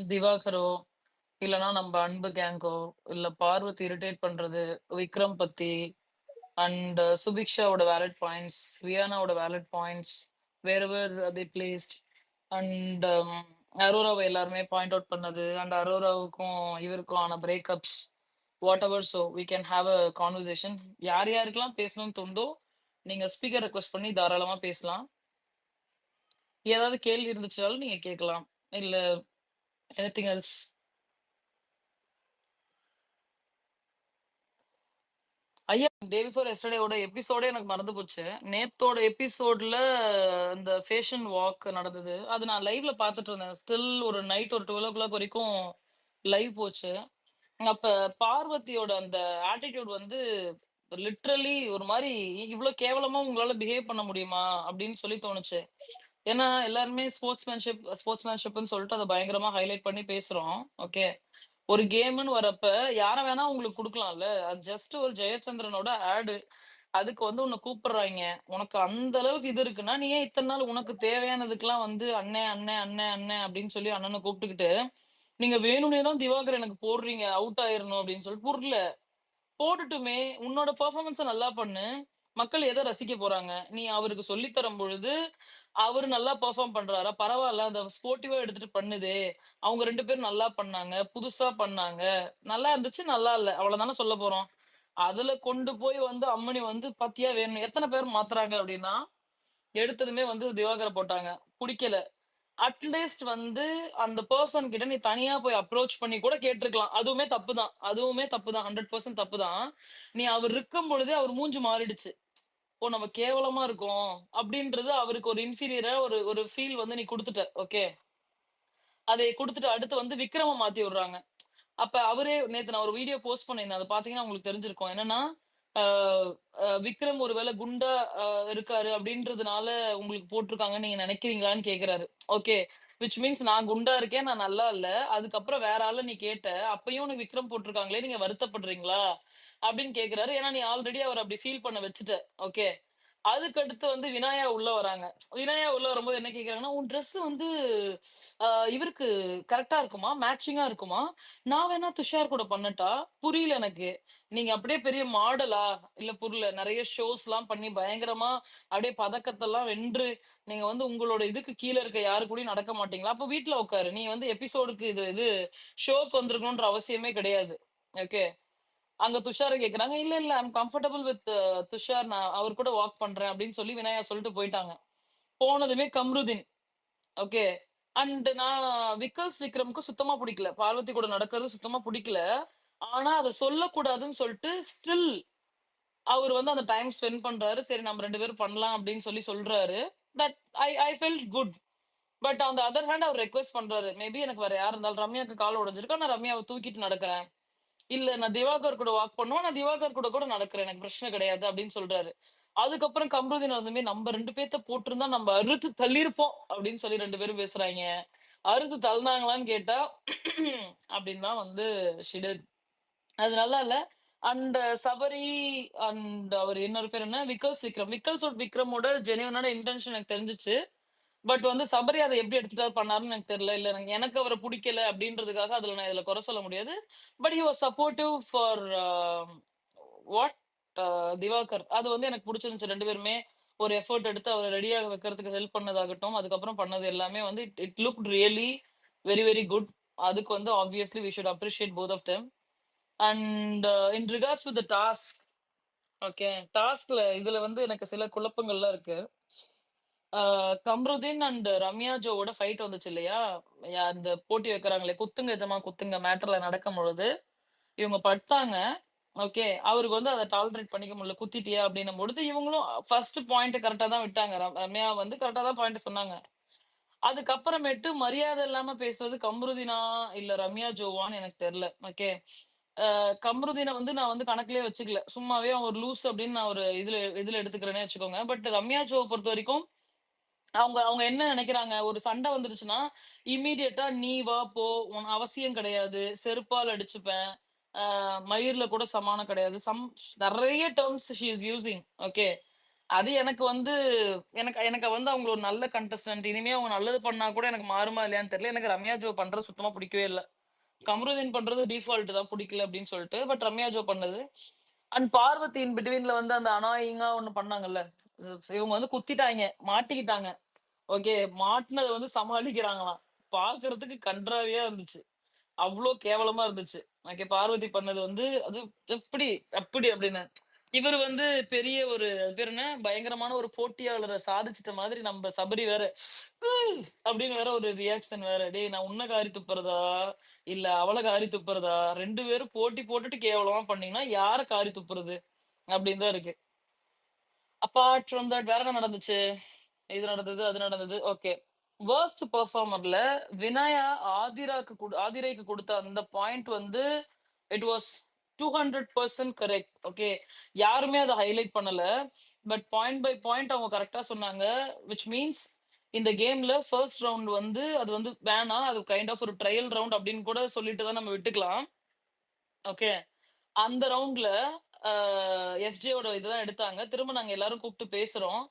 திவாகரோ, இல்லன்னா நம்ப அன்பு கேங்கோ, இல்ல பார்வதி இரிட்டேட் பண்றது, விக்ரம் பத்தி, அண்ட் சுபிக்ஷாவோட வேலிட் பாயிண்ட்ஸ், வியானாவோட valid points, whatever they placed and அரோராவ எல்லாருமே பாயிண்ட் அவுட் பண்ணது, அண்ட் அரோராவுக்கும் இவருக்கும் ஆன breakups, whatever. So we can have a conversation. யார் யாருக்கெல்லாம் பேசணும்னு தோணுதோ நீங்க ஸ்பீக்கர் ரெக்வஸ்ட் பண்ணி தாராளமா பேசலாம். ஏதாவது கேள்வி இருந்துச்சுனாலும் நீங்க கேட்கலாம். இல்ல எனிதிங் எல்ஸ். ஐயா, டே பிஃபோர் எஸ்டர்டேவோட எபிசோடே எனக்கு மறந்து போச்சு. நேத்தோட எபிசோட்ல இந்த ஃபேஷன் வாக் நடந்தது. அது நான் லைவ்ல பார்த்துட்டு இருந்தேன். ஸ்டில் ஒரு நைட் ஒரு 12 வரைக்கும் லைவ் போச்சு. அப்ப பார்வதியோட அந்த ஆட்டிடியூட் வந்து லிட்ரலி ஒரு மாதிரி இவ்ளோ கேவலமா உங்களால பிஹேவ் பண்ண முடியுமா அப்படின்னு சொல்லி தோணுச்சு. ஏன்னா எல்லாருமே ஸ்போர்ட்ஸ்மேன்ஷிப்னு சொல்லிட்டு அதை பயங்கரமா ஹைலைட் பண்ணி பேசுறோம். ஓகே, ஒரு கேம்னு வரப்ப யார வேணா உங்களுக்கு குடுக்கலாம்ல. அது ஜஸ்ட் ஒரு ஜெயச்சந்திரனோட ஆடு. அதுக்கு வந்து உன்ன கூப்பிடுறாய்ங்க. உனக்கு அந்த அளவுக்கு இது இருக்குன்னா, நீ ஏன் இத்தன நாள் உனக்கு தேவையானதுக்கெல்லாம் வந்து அண்ணே, அண்ணே, அண்ணே, அண்ணே அப்படின்னு சொல்லி அண்ணன கூப்பிட்டுக்கிட்டு, நீங்க வேணும்னே தான் திவாகர் எனக்கு போடுறீங்க, அவுட் ஆயிரணும் அப்படின்னு சொல்லி புரியல. போடட்டுமே! உன்னோட பெர்ஃபார்மன்ஸ நல்லா பண்ணு. மக்கள் எத ரசிக்க போறாங்க? நீ அவருக்கு சொல்லி தரும் பொழுது, அவரு நல்லா பெர்ஃபார்ம் பண்றாரா? பரவால்ல. அத ஸ்போர்ட்டிவா எடுத்துட்டு பண்ணுதே! அவங்க 2 பேரும் நல்லா பண்ணாங்க. புதுசா பண்ணாங்க. நல்லா இருந்துச்சு, நல்லா இல்ல. அவ்வளதானே சொல்லப் போறோம். அதுல கொண்டு போய் வந்து அம்மனி வந்து பாத்தியா வேணும் எத்தன பேர் மாத்துறாங்க அப்டின்னா, எடுத்ததுமே வந்து திவாகர போட்டாங்க. புடிக்கல. அட்லீஸ்ட் வந்து அந்த பெர்சன் கிட்ட நீ தனியா போய் அப்ரோச் பண்ணி கூட கேட்டுருக்கலாம். அதுவுமே தப்பு தான். அதுவுமே தப்பு தான். 100% தப்பு தான். நீ அவர் இருக்கும் பொழுதே அவர் மூஞ்சி மாறிடுச்சு. ஓ! நம்ம கேவலமா இருக்கோம். அப்டின்றது அவருக்கு ஒரு இன்ஃபீரியரா ஒரு ஒரு ஃபீல் வந்து நீ குடுத்துட்ட. ஓகே. அதை குடுத்துட்டு அடுத்து வந்து விக்ரம மாத்தி விடுறாங்க. அப்ப அவரே நேத்து நான் ஒரு வீடியோ போஸ்ட் பண்ணியிருந்தேன். அத பார்த்தீங்கன்னா உங்களுக்கு தெரிஞ்சிருக்கும். என்னன்னா, ஆ விக்ரம் ஒரு வேள குண்டா அ இருக்காரு அப்டின்றதுனால உங்களுக்கு போட்டுருக்காங்கன்னு நீங்க நெனைக்கிறீங்களான்னு கேட்கிறாரு. ஓகே. விச் மீன்ஸ் நான் குண்டா இருக்கேன். நான் நல்லா இல்ல. அதுக்கப்புறம் வேற ஆள நீ கேட்ட. அப்பயும் உனக்கு விக்ரம் போட்டுருக்காங்களே நீங்க வருத்தப்படுறீங்களா? அப்டின்னு கேட்கிறாரு. ஏன்னா நீ ஆல்ரெடி அவர அப்டி ஃபீல் பண்ண வச்சுட்ட. ஓகே. அதுக்கு அடுத்து வந்து வினாயா உள்ள வராங்க. வினாயா உள்ள வரும்போது என்ன கேட்கிறாங்கன்னா, "உன் ட்ரெஸ் வந்து அ இவருக்கு கரெக்ட்டா இருக்குமா? மேட்சிங்கா இருக்குமா? நான் வேணா துஷார் கூட பண்ணட்டா? புரியல எனக்கு. நீங்க அப்படியே பெரிய மாடலா? இல்ல புரியல. நெறைய ஷோஸ்லாம் பண்ணி பயங்கரமா அப்படியே பதக்கத்தெல்லாம் வென்று, நீங்க வந்து உங்களோட இதுக்கு கீழ இருக்க யாரு கூடயும் நடக்க மாட்டீங்களா? அப்ப வீட்ல உட்காரு. நீ வந்து எபிசோடுக்கு இது இது ஷோக்கு வந்திருக்கணுன்ற அவசியமே கிடையாது. ஓகே. அங்க துஷார கேட்கறாங்க. இல்ல, இல்ல. ஐ அம் கம்ஃபர்டபிள் வித் துஷார். நான் அவர் கூட வாக் பண்றேன் அப்படின்னு சொல்லி வினயா சொல்லிட்டு போயிட்டாங்க. போனதுமே கம்ருதீன். ஓகே. அண்ட் நான் விக்ரம்க்கு சுத்தமா புடிக்கல. பார்வதி கூட நடக்கிறது சுத்தமா புடிக்கல. ஆனா அத சொல்லக்கூடாதுன்னு சொல்ட்டு ஸ்டில் அவரு வந்து அந்த டைம் ஸ்பெண்ட் பண்றாரு. சரி நம்ம 2 பேரும் பண்ணலாம் அப்படின்னு சொல்லி சொல்றாரு. That I I felt good. But on the other hand அவர் ரெக்வெஸ்ட் பண்றாரு. மேபி எனக்கு வேற யார் இருந்தாலும் ரம்யாக்கு கால் உடைஞ்சிருக்கு. நான் ரம்யாவ தூக்கிட்டு நடக்கிறேன். இல்ல நான் திவாகர் கூட வாக் பண்ணுவேன். நான் திவாகர் கூட கூட நடக்கிறேன். எனக்கு பிரச்சனை கிடையாது அப்படின்னு சொல்றாரு. அதுக்கப்புறம் கம்ருதீன் வந்துமே நம்ம 2 பேத்த போட்டிருந்தா நம்ம அறுத்து தள்ளியிருப்போம் அப்படின்னு சொல்லி 2 பேரும் பேசுறாய்ங்க. அறுத்து தள்ளுனாங்களான்னு கேட்டா அப்படின்னு தான் வந்து ஷி டிட். அது நல்லா இல்ல. அண்ட் சபரி அண்ட் அவர் இன்னொரு பேர் என்ன? விக்கல்ஸோட விக்ரமோட ஜென்யூனான இன்டென்ஷன் எனக்கு தெரிஞ்சுச்சு. பட் வந்து சபரி அத எப்படி எடுத்துட்டு பண்ணாருன்னு எனக்கு தெரியல. இல்ல எனக்கு அவர புடிக்கல அப்படின்றதுக்காக அதுல நான் இதுல குறை சொல்ல முடியாது. But he was supportive for what Divakar. அது வந்து எனக்கு புடிச்சிருந்துச்சு. 2 பேருமே ஒரு எஃபோர்ட் எடுத்து அவர ரெடியாக வைக்கிறதுக்கு ஹெல்ப் பண்ணதாகட்டும், அதுக்கப்புறம் பண்ணது எல்லாமே வந்து it it looked really very very good. அதுக்கு வந்து obviously we should appreciate both of them. And in regards with the task. Okay. டாஸ்க்ல இதுல வந்து எனக்கு சில குழப்பங்கள்லாம் இருக்கு. கம்ருதீன் அண்ட் ரம்யா ஜோவோட ஃபைட் வந்துச்சு இல்லையா? அந்த போட்டி வைக்கிறாங்களே, குத்துங்க எஜமா குத்துங்க மேட்டர்ல நடக்கும்பொழுது, இவங்க பட்டாங்க. ஓகே. அவருக்கு வந்து அத டாலரேட் பண்ணிக்க முடியல. குத்திட்டியா அப்படின்னும் பொழுது, இவங்களும் ஃபர்ஸ்ட் பாயிண்ட் கரெக்ட்டா தான் விட்டாங்க. ரம்யா வந்து கரெக்ட்டா தான் பாயிண்ட் சொன்னாங்க. அதுக்கப்புறமேட்டு மரியாதை இல்லாம பேசுறது கம்ருதீனா, இல்ல ரம்யா ஜோவான்னு எனக்கு தெரியல. ஓகே. கம்ருதீன வந்து நான் வந்து கணக்குலயே வச்சுக்கல. சும்மாவே அவன் ஒரு லூஸ் அப்படின்னு நான் ஒரு இதுல இதுல எடுத்துக்கிறேன்னே வச்சுக்கோங்க. பட் ரம்யா ஜோவ பொறுத்தவரைக்கும் அவங்க அவங்க என்ன நெனைக்கிறாங்க, ஒரு சண்டை வந்துருச்சுன்னா, இம்மீடியட்டா "நீ வா, போ. அவசியம் கிடையாது. செருப்பால அடிச்சுப்பேன். மயிர்ல கூட சமானம் கிடையாது." நெறைய terms she is using. Okay. அது எனக்கு வந்து எனக்கு எனக்கு வந்து அவங்க ஒரு நல்ல கண்டஸ்டன்ட். இனிமே அவங்க நல்லது பண்ணா கூட எனக்கு மாறுமா இல்லையான்னு தெரியல. எனக்கு ரம்யா ஜோ பண்றது சுத்தமா பிடிக்கவே இல்ல. கமருதீன் பண்றது டிஃபால்ட் தான் பிடிக்கல அப்படின்னு சொல்லிட்டு. பட் ரம்யா ஜோ பண்ணது. அண்ட் பார்வதி இன் பிட்வீன்ல வந்து அந்த அனாயிங்கா ஒண்ணு பண்ணாங்கல்ல. இவங்க வந்து குத்திட்டாய்ங்க. மாட்டிக்கிட்டாங்க. ஓகே. மாட்டுனத வந்து சமாளிக்கிறாங்களாம். பார்க்கறதுக்கு கண்றாவியா இருந்துச்சு. அவ்ளோ கேவலமா இருந்துச்சு. ஓகே. பார்வதி பண்ணது வந்து அது எப்படி அப்படி அப்படின்னு. இவரு வந்து பெரிய ஒரு அது பேர் என்ன? பயங்கரமான ஒரு போட்டியாளர சாதிச்சுட்ட மாதிரி நம்ம சபரி வேற, "உம்" அப்படின்னு வேற ஒரு ரியாக்ஷன் வேற. "டேய் நான் உன்ன காரி துப்புறதா? இல்ல அவள காரி துப்புறதா? 2 பேரும் போட்டி போட்டுட்டு கேவலமா பண்ணீங்கன்னா, யார காரி துப்புறது?" அப்படின்னு தான் இருக்கு. அப்பார்ட் ஃப்ரம் தட் வேற என்ன நடந்துச்சு? இது நடந்தது, அது நடந்தது. ஓகே. வொர்ஸ்ட் பெர்ஃபார்மர்ல வினயா ஆதிரைக்கு குடுத்த அந்த பாயிண்ட் வந்து இட் வாஸ் 200% கரெக்ட். ஓகே. யாருமே அத ஹைலைட் பண்ணல. பட் பாயிண்ட் பை பாயிண்ட் அவங்க கரெக்ட்டா சொன்னாங்க. விச் மீன்ஸ் இந்த கேம்ல ஃபர்ஸ்ட் ரவுண்ட் வந்து அது வந்து வேணாம். அது கைண்ட் ஆஃப் ஒரு ட்ரையல் ரவுண்ட் அப்படின்னு கூட சொல்லிட்டு தான் நம்ம விட்டுக்கலாம். ஓகே. அந்த ரவுண்ட்ல அ எஃப்ஜேயோட இதுதான் எடுத்தாங்க. திரும்ப நாங்க எல்லாரும் கூப்ட்டு பேசுறோம்.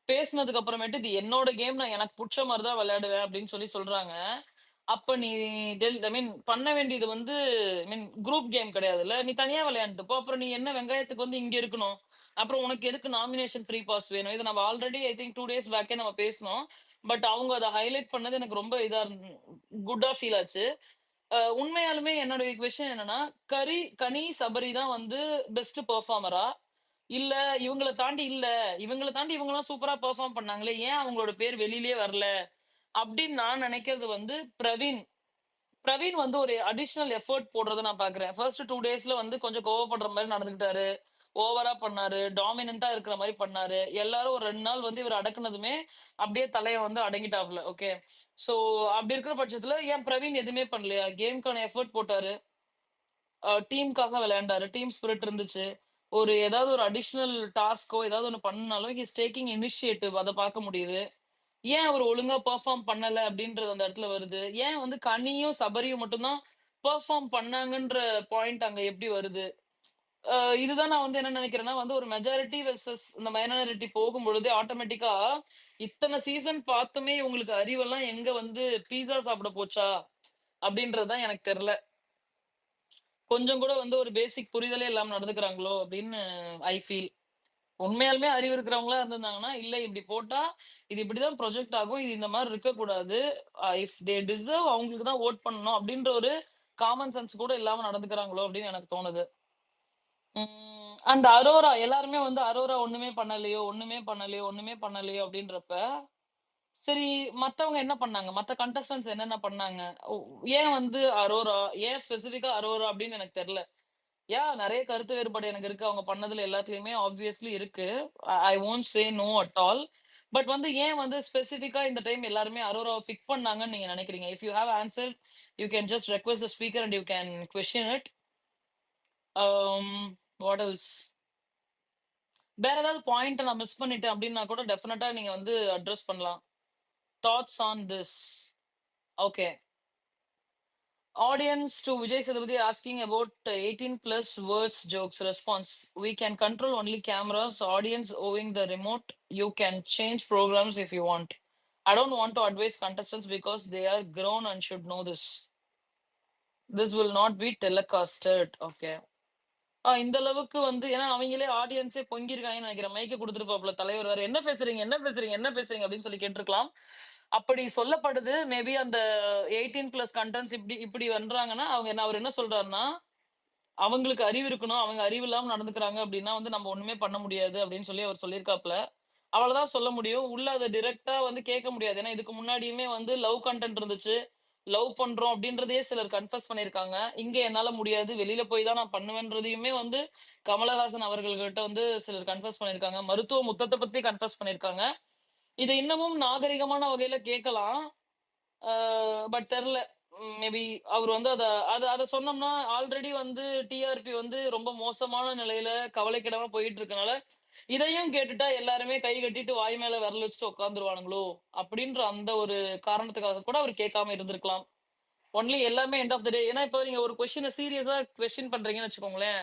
பேசுனதுக்கு அப்புறமேட்டு, "இது என்னோட கேம். நான் எனக்கு புடிச்ச மாரி தான் விளையாடுவேன்." அப்படின்னு சொல்லி சொல்றாங்க. அப்ப நீ ஐ மீன் பண்ண வேண்டியது வந்து ஐ மீன் குரூப் கேம் கிடையாதுல்ல. நீ தனியா விளையாண்டுட்டு போ. அப்புறம் நீ என்ன வெங்காயத்துக்கு வந்து இங்க இருக்கணும்? அப்புறம் உனக்கு எதுக்கு நாமினேஷன் ஃப்ரீ பாஸ் வேணும்? இத நம்ம ஆல்ரெடி ஐ திங்க் 2 டேஸ் பேக்கே நம்ம பேசுனோம். பட் அவங்க அத ஹைலைட் பண்ணது எனக்கு ரொம்ப இதா குட்டா ஃபீல் ஆச்சு. உண்மையாலுமே என்னுடைய கொஸ்டின் என்னன்னா, கனி, சபரி தான் வந்து பெஸ்ட் பெர்ஃபார்மரா? இல்ல இவங்கள தாண்டி இவங்கலாம் சூப்பரா பெர்ஃபார்ம் பண்ணாங்களே, ஏன் அவங்களோட பேர் வெளிலயே வரல? அப்படின்னு நான் நினைக்கிறது வந்து பிரவீன். பிரவீன் வந்து ஒரு அடிஷனல் எஃபோர்ட் போடுறத நான் பார்க்கிறேன். ஃபர்ஸ்ட் 2 டேஸ்ல வந்து கொஞ்சம் கோவப்படுற மாரி நடந்துக்கிட்டாரு. ஓவரா பண்ணாரு. டாமினன்ட்டா இருக்கிற மாரி பண்ணாரு. எல்லாரும் ஒரு 2 நாள் வந்து இவர அடக்குனதுமே, அப்படியே தலைய வந்து அடங்கிட்டாப்ல. ஓகே. சோ அப்படி இருக்கிற பட்சத்துல ஏன் பிரவீன் எதுவுமே பண்ணலையா? கேம்க்கான எஃபோர்ட் போட்டாரு. டீம்க்காக விளையாண்டாரு. டீம் ஸ்பிரிட் இருந்துச்சு. ஏதாவது ஒரு அடிஷனல் டாஸ்க்கோ ஏதாவது ஒண்ணு பண்ணாலும் ஹி இஸ் டேக்கிங் இனிஷியேட்டிவ் அத பார்க்க முடியுது. ஏன் அவரு ஒழுங்கா பெர்ஃபார்ம் பண்ணல அப்படின்றது அந்த இடத்துல வருது. ஏன் வந்து கனியும், சபரியும் மட்டும் தான் பெர்ஃபார்ம் பண்ணாங்கன்ற பாயிண்ட் அங்க எப்படி வருது? அ இதுதான் நான் வந்து என்ன நினைக்கிறேன்னா வந்து ஒரு மெஜாரிட்டி வெர்சஸ் இந்த மைனாரிட்டி போகும்பொழுது ஆட்டோமேட்டிக்கா இத்தன சீசன் பார்த்துமே இவங்களுக்கு அறிவெல்லாம் எங்க வந்து பீஸா சாப்பிட போச்சா? அப்படின்றது தான் எனக்கு தெரியல. கொஞ்சம் கூட வந்து ஒரு பேசிக் புரிதலே இல்லாம நடந்துக்கிறாங்களோ அப்படின்னு ஐ ஃபீல். உண்மையாலுமே அறிவு இருக்கிறவங்களா இருந்திருந்தாங்கன்னா, இல்ல இப்படி போட்டா, இது இப்படிதான் ப்ரொஜெக்ட் ஆகும். இது இந்த மாரி இருக்கக்கூடாது. இஃப் தே டிசர்வ் அவங்களுக்கு தான் வோட் பண்ணணும் அப்படின்ற ஒரு காமன் சென்ஸ் கூட இல்லாம நடந்துக்கிறாங்களோ அப்படின்னு எனக்கு தோணுது. அண்ட் அரோரா எல்லாருமே வந்து அரோரா ஒண்ணுமே பண்ணலையோ அப்படின்றப்ப, சரி மத்தவங்க என்ன பண்ணாங்க? மத்த கண்டஸ்டன்ட்ஸ் என்னென்ன பண்ணாங்க? ஒ ஏன் வந்து அரோரா? ஏன் ஸ்பெசிஃபிக்கா அரோரா அப்படின்னு எனக்கு தெரியல. நெறைய கருத்து வேறுபாடு எனக்கு இருக்கு. அவங்க பண்ணதுல எல்லாத்துலயுமே ஆப்வியஸ்லி இருக்கு. I won't say no at all. But வந்து ஏன் வந்து ஸ்பெசிஃபிக்கா இந்த டைம் எல்லாருமே அரோராவ பிக் பண்ணாங்கன்னு நீங்க நெனைக்கிறீங்க? If you have answer, you can just request the speaker and you can question it. What else? வேற ஏதாவது பாயிண்ட் நான் மிஸ் பண்ணிட்டேன் அப்டின்னா கூட டெஃபினட்டா நீங்க வந்து அட்ரஸ் பண்ணலாம். Thoughts on this. Okay. Audience to Vijay Sethupathi asking about 18 plus words, jokes, response. We can control only cameras, audience owing the remote. You can change programs if you want. I don't want to advise contestants because they are grown and should know this. This will not be telecasted. Okay. இந்த அளவுக்கு வந்து ஏன்னா அவங்களே ஆடியன்ஸே பொங்கியிருக்காங்கன்னு நினைக்கிறேன். மைக்க குடுத்துருப்பாப்ல தலைவர் வேற. "என்ன பேசுறீங்க? என்ன பேசுறீங்க? என்ன பேசுறீங்க?" அப்படின்னு சொல்லி கேட்டுருக்கலாம். அப்படி சொல்லப்படுது. மேபி அந்த 18 பிளஸ் கன்டென்ட்ஸ் இப்படி இப்படி பண்றாங்கன்னா, அவரு என்ன சொல்றாருன்னா, அவங்களுக்கு அறிவு இருக்கணும். அவங்க அறிவு இல்லாம நடந்துக்கிறாங்க அப்படின்னா வந்து நம்ம ஒண்ணுமே பண்ண முடியாது அப்படின்னு சொல்லி அவர் சொல்லியிருக்காப்ல. அவ்வளவுதான் சொல்ல முடியும். உள்ள அத டைரக்ட்டா வந்து கேட்க முடியாது. ஏன்னா இதுக்கு முன்னாடியுமே வந்து லவ் கன்டென்ட் இருந்துச்சு. லவ் பண்றோம் அப்படின்றதையே சிலர் கன்ஃபஸ் பண்ணியிருக்காங்க. இங்க என்னால முடியாது. வெளியில போய் தான் நான் பண்ணுவேன்றதையுமே வந்து கமலஹாசன் அவர்கள்கிட்ட வந்து சிலர் கன்ஃபஸ் பண்ணியிருக்காங்க. மருத்துவ முத்தத்த பத்தி கன்ஃபஸ் பண்ணியிருக்காங்க. இத இன்னமும் நாகரிகமான வகையில கேட்கலாம். ஆ பட் தெர்ல. மேபி அவரு வந்து அத அத அத சொன்னோம்னா, ஆல்ரெடி வந்து டிஆர்பி வந்து ரொம்ப மோசமான நிலையில கவலைக்கிடமா போயிட்டு இருக்கனால, இதையும் கேட்டுட்டா எல்லாருமே கை கட்டிட்டு வாய் மேல விரல் வச்சுட்டு உட்கார்ந்துருவானுங்களோ! அப்டின்ற அந்த ஒரு காரணத்துக்காக கூட அவரு கேட்காம இருந்திருக்கலாம். ஒன்லி எல்லாமே எண்ட் ஆஃப் த டே ஏன்னா இப்போ நீங்க ஒரு கொஸ்டின சீரியஸா கொஸ்டின் பண்றீங்கன்னு வச்சுக்கோங்களேன்.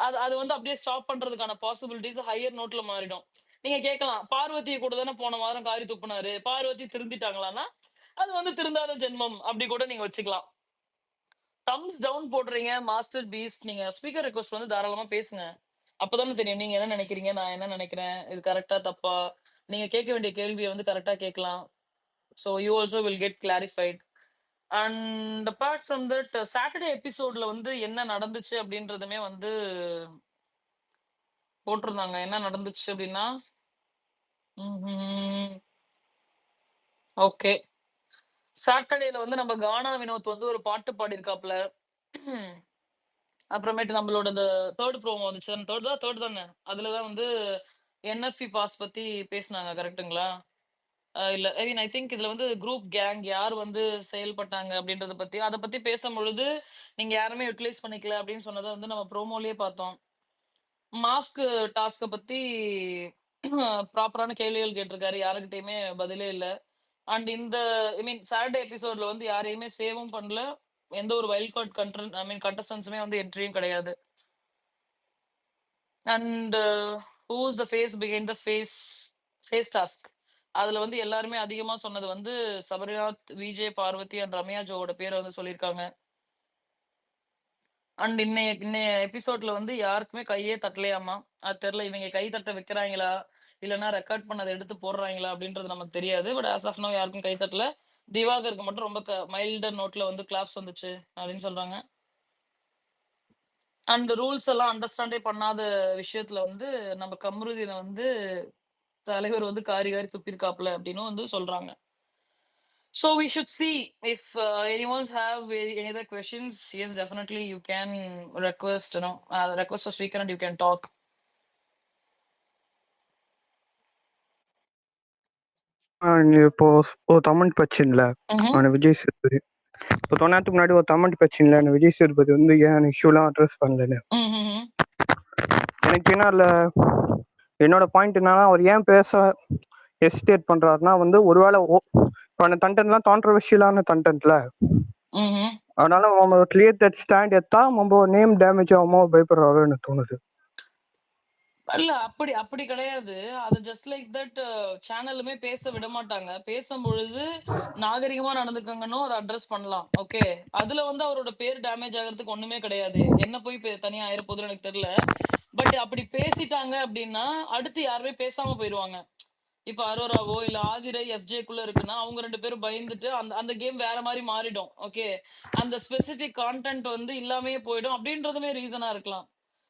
அது அது வந்து அப்படியே ஸ்டாப் பண்றதுக்கான பாசிபிலிட்டீஸ் ஹையர் நோட்ல மாறிடும். நீங்க கேட்கலாம். பார்வதிய கூட தானே போன வாரம் காரி துப்புனாரு. பார்வதி திருந்திட்டாங்களான்னா, அது வந்து திருந்தாத ஜென்மம் அப்படி கூட நீங்க வச்சுக்கலாம். தம்ஸ் டவுன் போடுறீங்க, மாஸ்டர் பீஸ்ட். நீங்க ஸ்பீக்கர் ரிக்வெஸ்ட் வந்து தாராளமா பேசுங்க. அப்பதானே தெரியும். நீங்க என்ன நினைக்கிறீங்க? நான் என்ன நினைக்கிறேன்? இது கரெக்ட்டா? தப்பா? நீங்க கேட்க வேண்டிய கேள்விய வந்து கரெக்ட்டா கேட்கலாம். So you also will get clarified. And apart from that Saturday எபிசோட்ல வந்து என்ன நடந்துச்சு அப்படின்றதுமே வந்து போட்டிருந்தாங்க. என்ன நடந்துச்சு அப்படின்னா, ம்ஹ்ம். ஓகே. சாட்டர்டேல வந்து நம்ம கானா வினோத் வந்து ஒரு பாட்டு பாடியிருக்காப்ல. அப்புறமேட்டு நம்மளோட இந்த 3 ப்ரோமோ வந்துச்சு. 3 தானே. அதுல தான் வந்து என்எஃப்இ பாஸ் பத்தி பேசுனாங்க. கரெக்ட்டுங்களா? இல்ல ஐ மீன் ஐ திங்க் இதுல வந்து குரூப் கேங் யார் வந்து செயல்பட்டாங்க அப்படின்றத பத்தி, அத பத்தி பேசம்பொழுது, நீங்க யாருமே யுட்டிலைஸ் பண்ணிக்கல அப்படின்னு சொன்னத வந்து நம்ம ப்ரோமோலயே பார்த்தோம். மாஸ்க் டாஸ்க்க பத்தி ப்ராப்பரான கேள்விகள் கேட்டிருக்காரு. யாருகிட்டயுமே பதிலே இல்ல. அண்ட் இந்த ஐ மீன் சாட்டர்டே எபிசோட்ல வந்து யாரையுமே சேவும் பண்ணல. எந்த ஒரு வைல்ட் கார்ட் ஐ மீன் கண்டஸ்டன்ட்ஸுமே வந்து என்ட்ரியும் கிடையாது. And who is the face behind the face task. அதுல வந்து எல்லாருமே அதிகமா சொன்னது வந்து சபரிநாத், விஜே, பார்வதி அண்ட் ரம்யா ஜோவோட பேர வந்து சொல்லியிருக்காங்க. அண்ட் இன்னைய எபிசோட்ல வந்து யாருக்குமே கையே தட்டலையாமா. அது தெரியல இவங்க கை தட்ட வைக்கிறாங்களா? இல்லன்னா ரெக்கார்ட் பண்ணத எடுத்து போடுறாங்களா? அப்படின்றது நமக்கு தெரியாது. பட் ஆஸ் ஆஃப் நவ் யாருக்கும் கை தட்டல. திவாகருக்கு மட்டும் ரொம்ப மைல்டர் நோட்ல வந்து கிளாப்ஸ் வந்துச்சு அப்படின்னு சொல்றாங்க. அண்ட் ரூல்ஸ் எல்லாம் அண்டர்ஸ்டாண்டே பண்ணாத விஷயத்துல வந்து நம்ம கம்ருதீன வந்து தலைவர் வந்து காரி காரி துப்பியிருக்காப்ல அப்படின்னும் வந்து சொல்றாங்க. So we should see if anyone's have any other questions. Yes, definitely you can request, request for speaker and you can talk. இப்போ ஒரு கமெண்ட் வச்சுல Mm-hmm. அவனை விஜய் சேதுபதி இப்போ கொஞ்ச நேரத்துக்கு முன்னாடி ஒரு கமெண்ட் வச்சுல அந்த விஜய் சேதுபதி வந்து ஏன் இஷ்யூலாம் அட்ரஸ் பண்ணலன்னு. Mm-hmm. எனக்கு என்ன இல்ல, என்னோட பாயிண்ட் என்னன்னா அவர் ஏன் பேச ஹெசிடேட் பண்றாருன்னா வந்து ஒருவேளை இப்போ அந்த கண்டென்ட்லாம் கான்ட்ரவர்ஷியலான கண்டென்ட்ல, Mm-hmm. அதனால நம்ம கிளியர் தட் ஸ்டாண்ட் எடுத்தா நம்ம நேம் டேமேஜ் ஆகுமோ பயப்படுறாரு எனக்கு தோணுது. இல்ல அப்படி அப்படி கிடையாது. அது ஜஸ்ட் லைக் தட் சேனலுமே பேச விட மாட்டாங்க. பேசும்பொழுது நாகரிகமா நடந்துக்கங்கன்னும் அத அட்ரஸ் பண்ணலாம். ஓகே. அதுல வந்து அவரோட பேர் டேமேஜ் ஆகுறதுக்கு ஒண்ணுமே கிடையாது. என்ன போய் தனியா ஆயிரப்போகுதுன்னு எனக்கு தெரியல. பட் அப்படி பேசிட்டாங்க அப்படின்னா, அடுத்து யாருமே பேசாம போயிருவாங்க. இப்ப அரோராவோ இல்ல ஆதிரை எஃப்ஜேக்குள்ள இருக்குன்னா அவங்க 2 பேரும் பயந்துட்டு அந்த அந்த கேம் வேற மாரி மாறிடும். ஓகே. அந்த ஸ்பெசிபிக் கான்டென்ட் வந்து இல்லாமயே போயிடும் அப்படின்றதுமே ரீசனா இருக்கலாம்.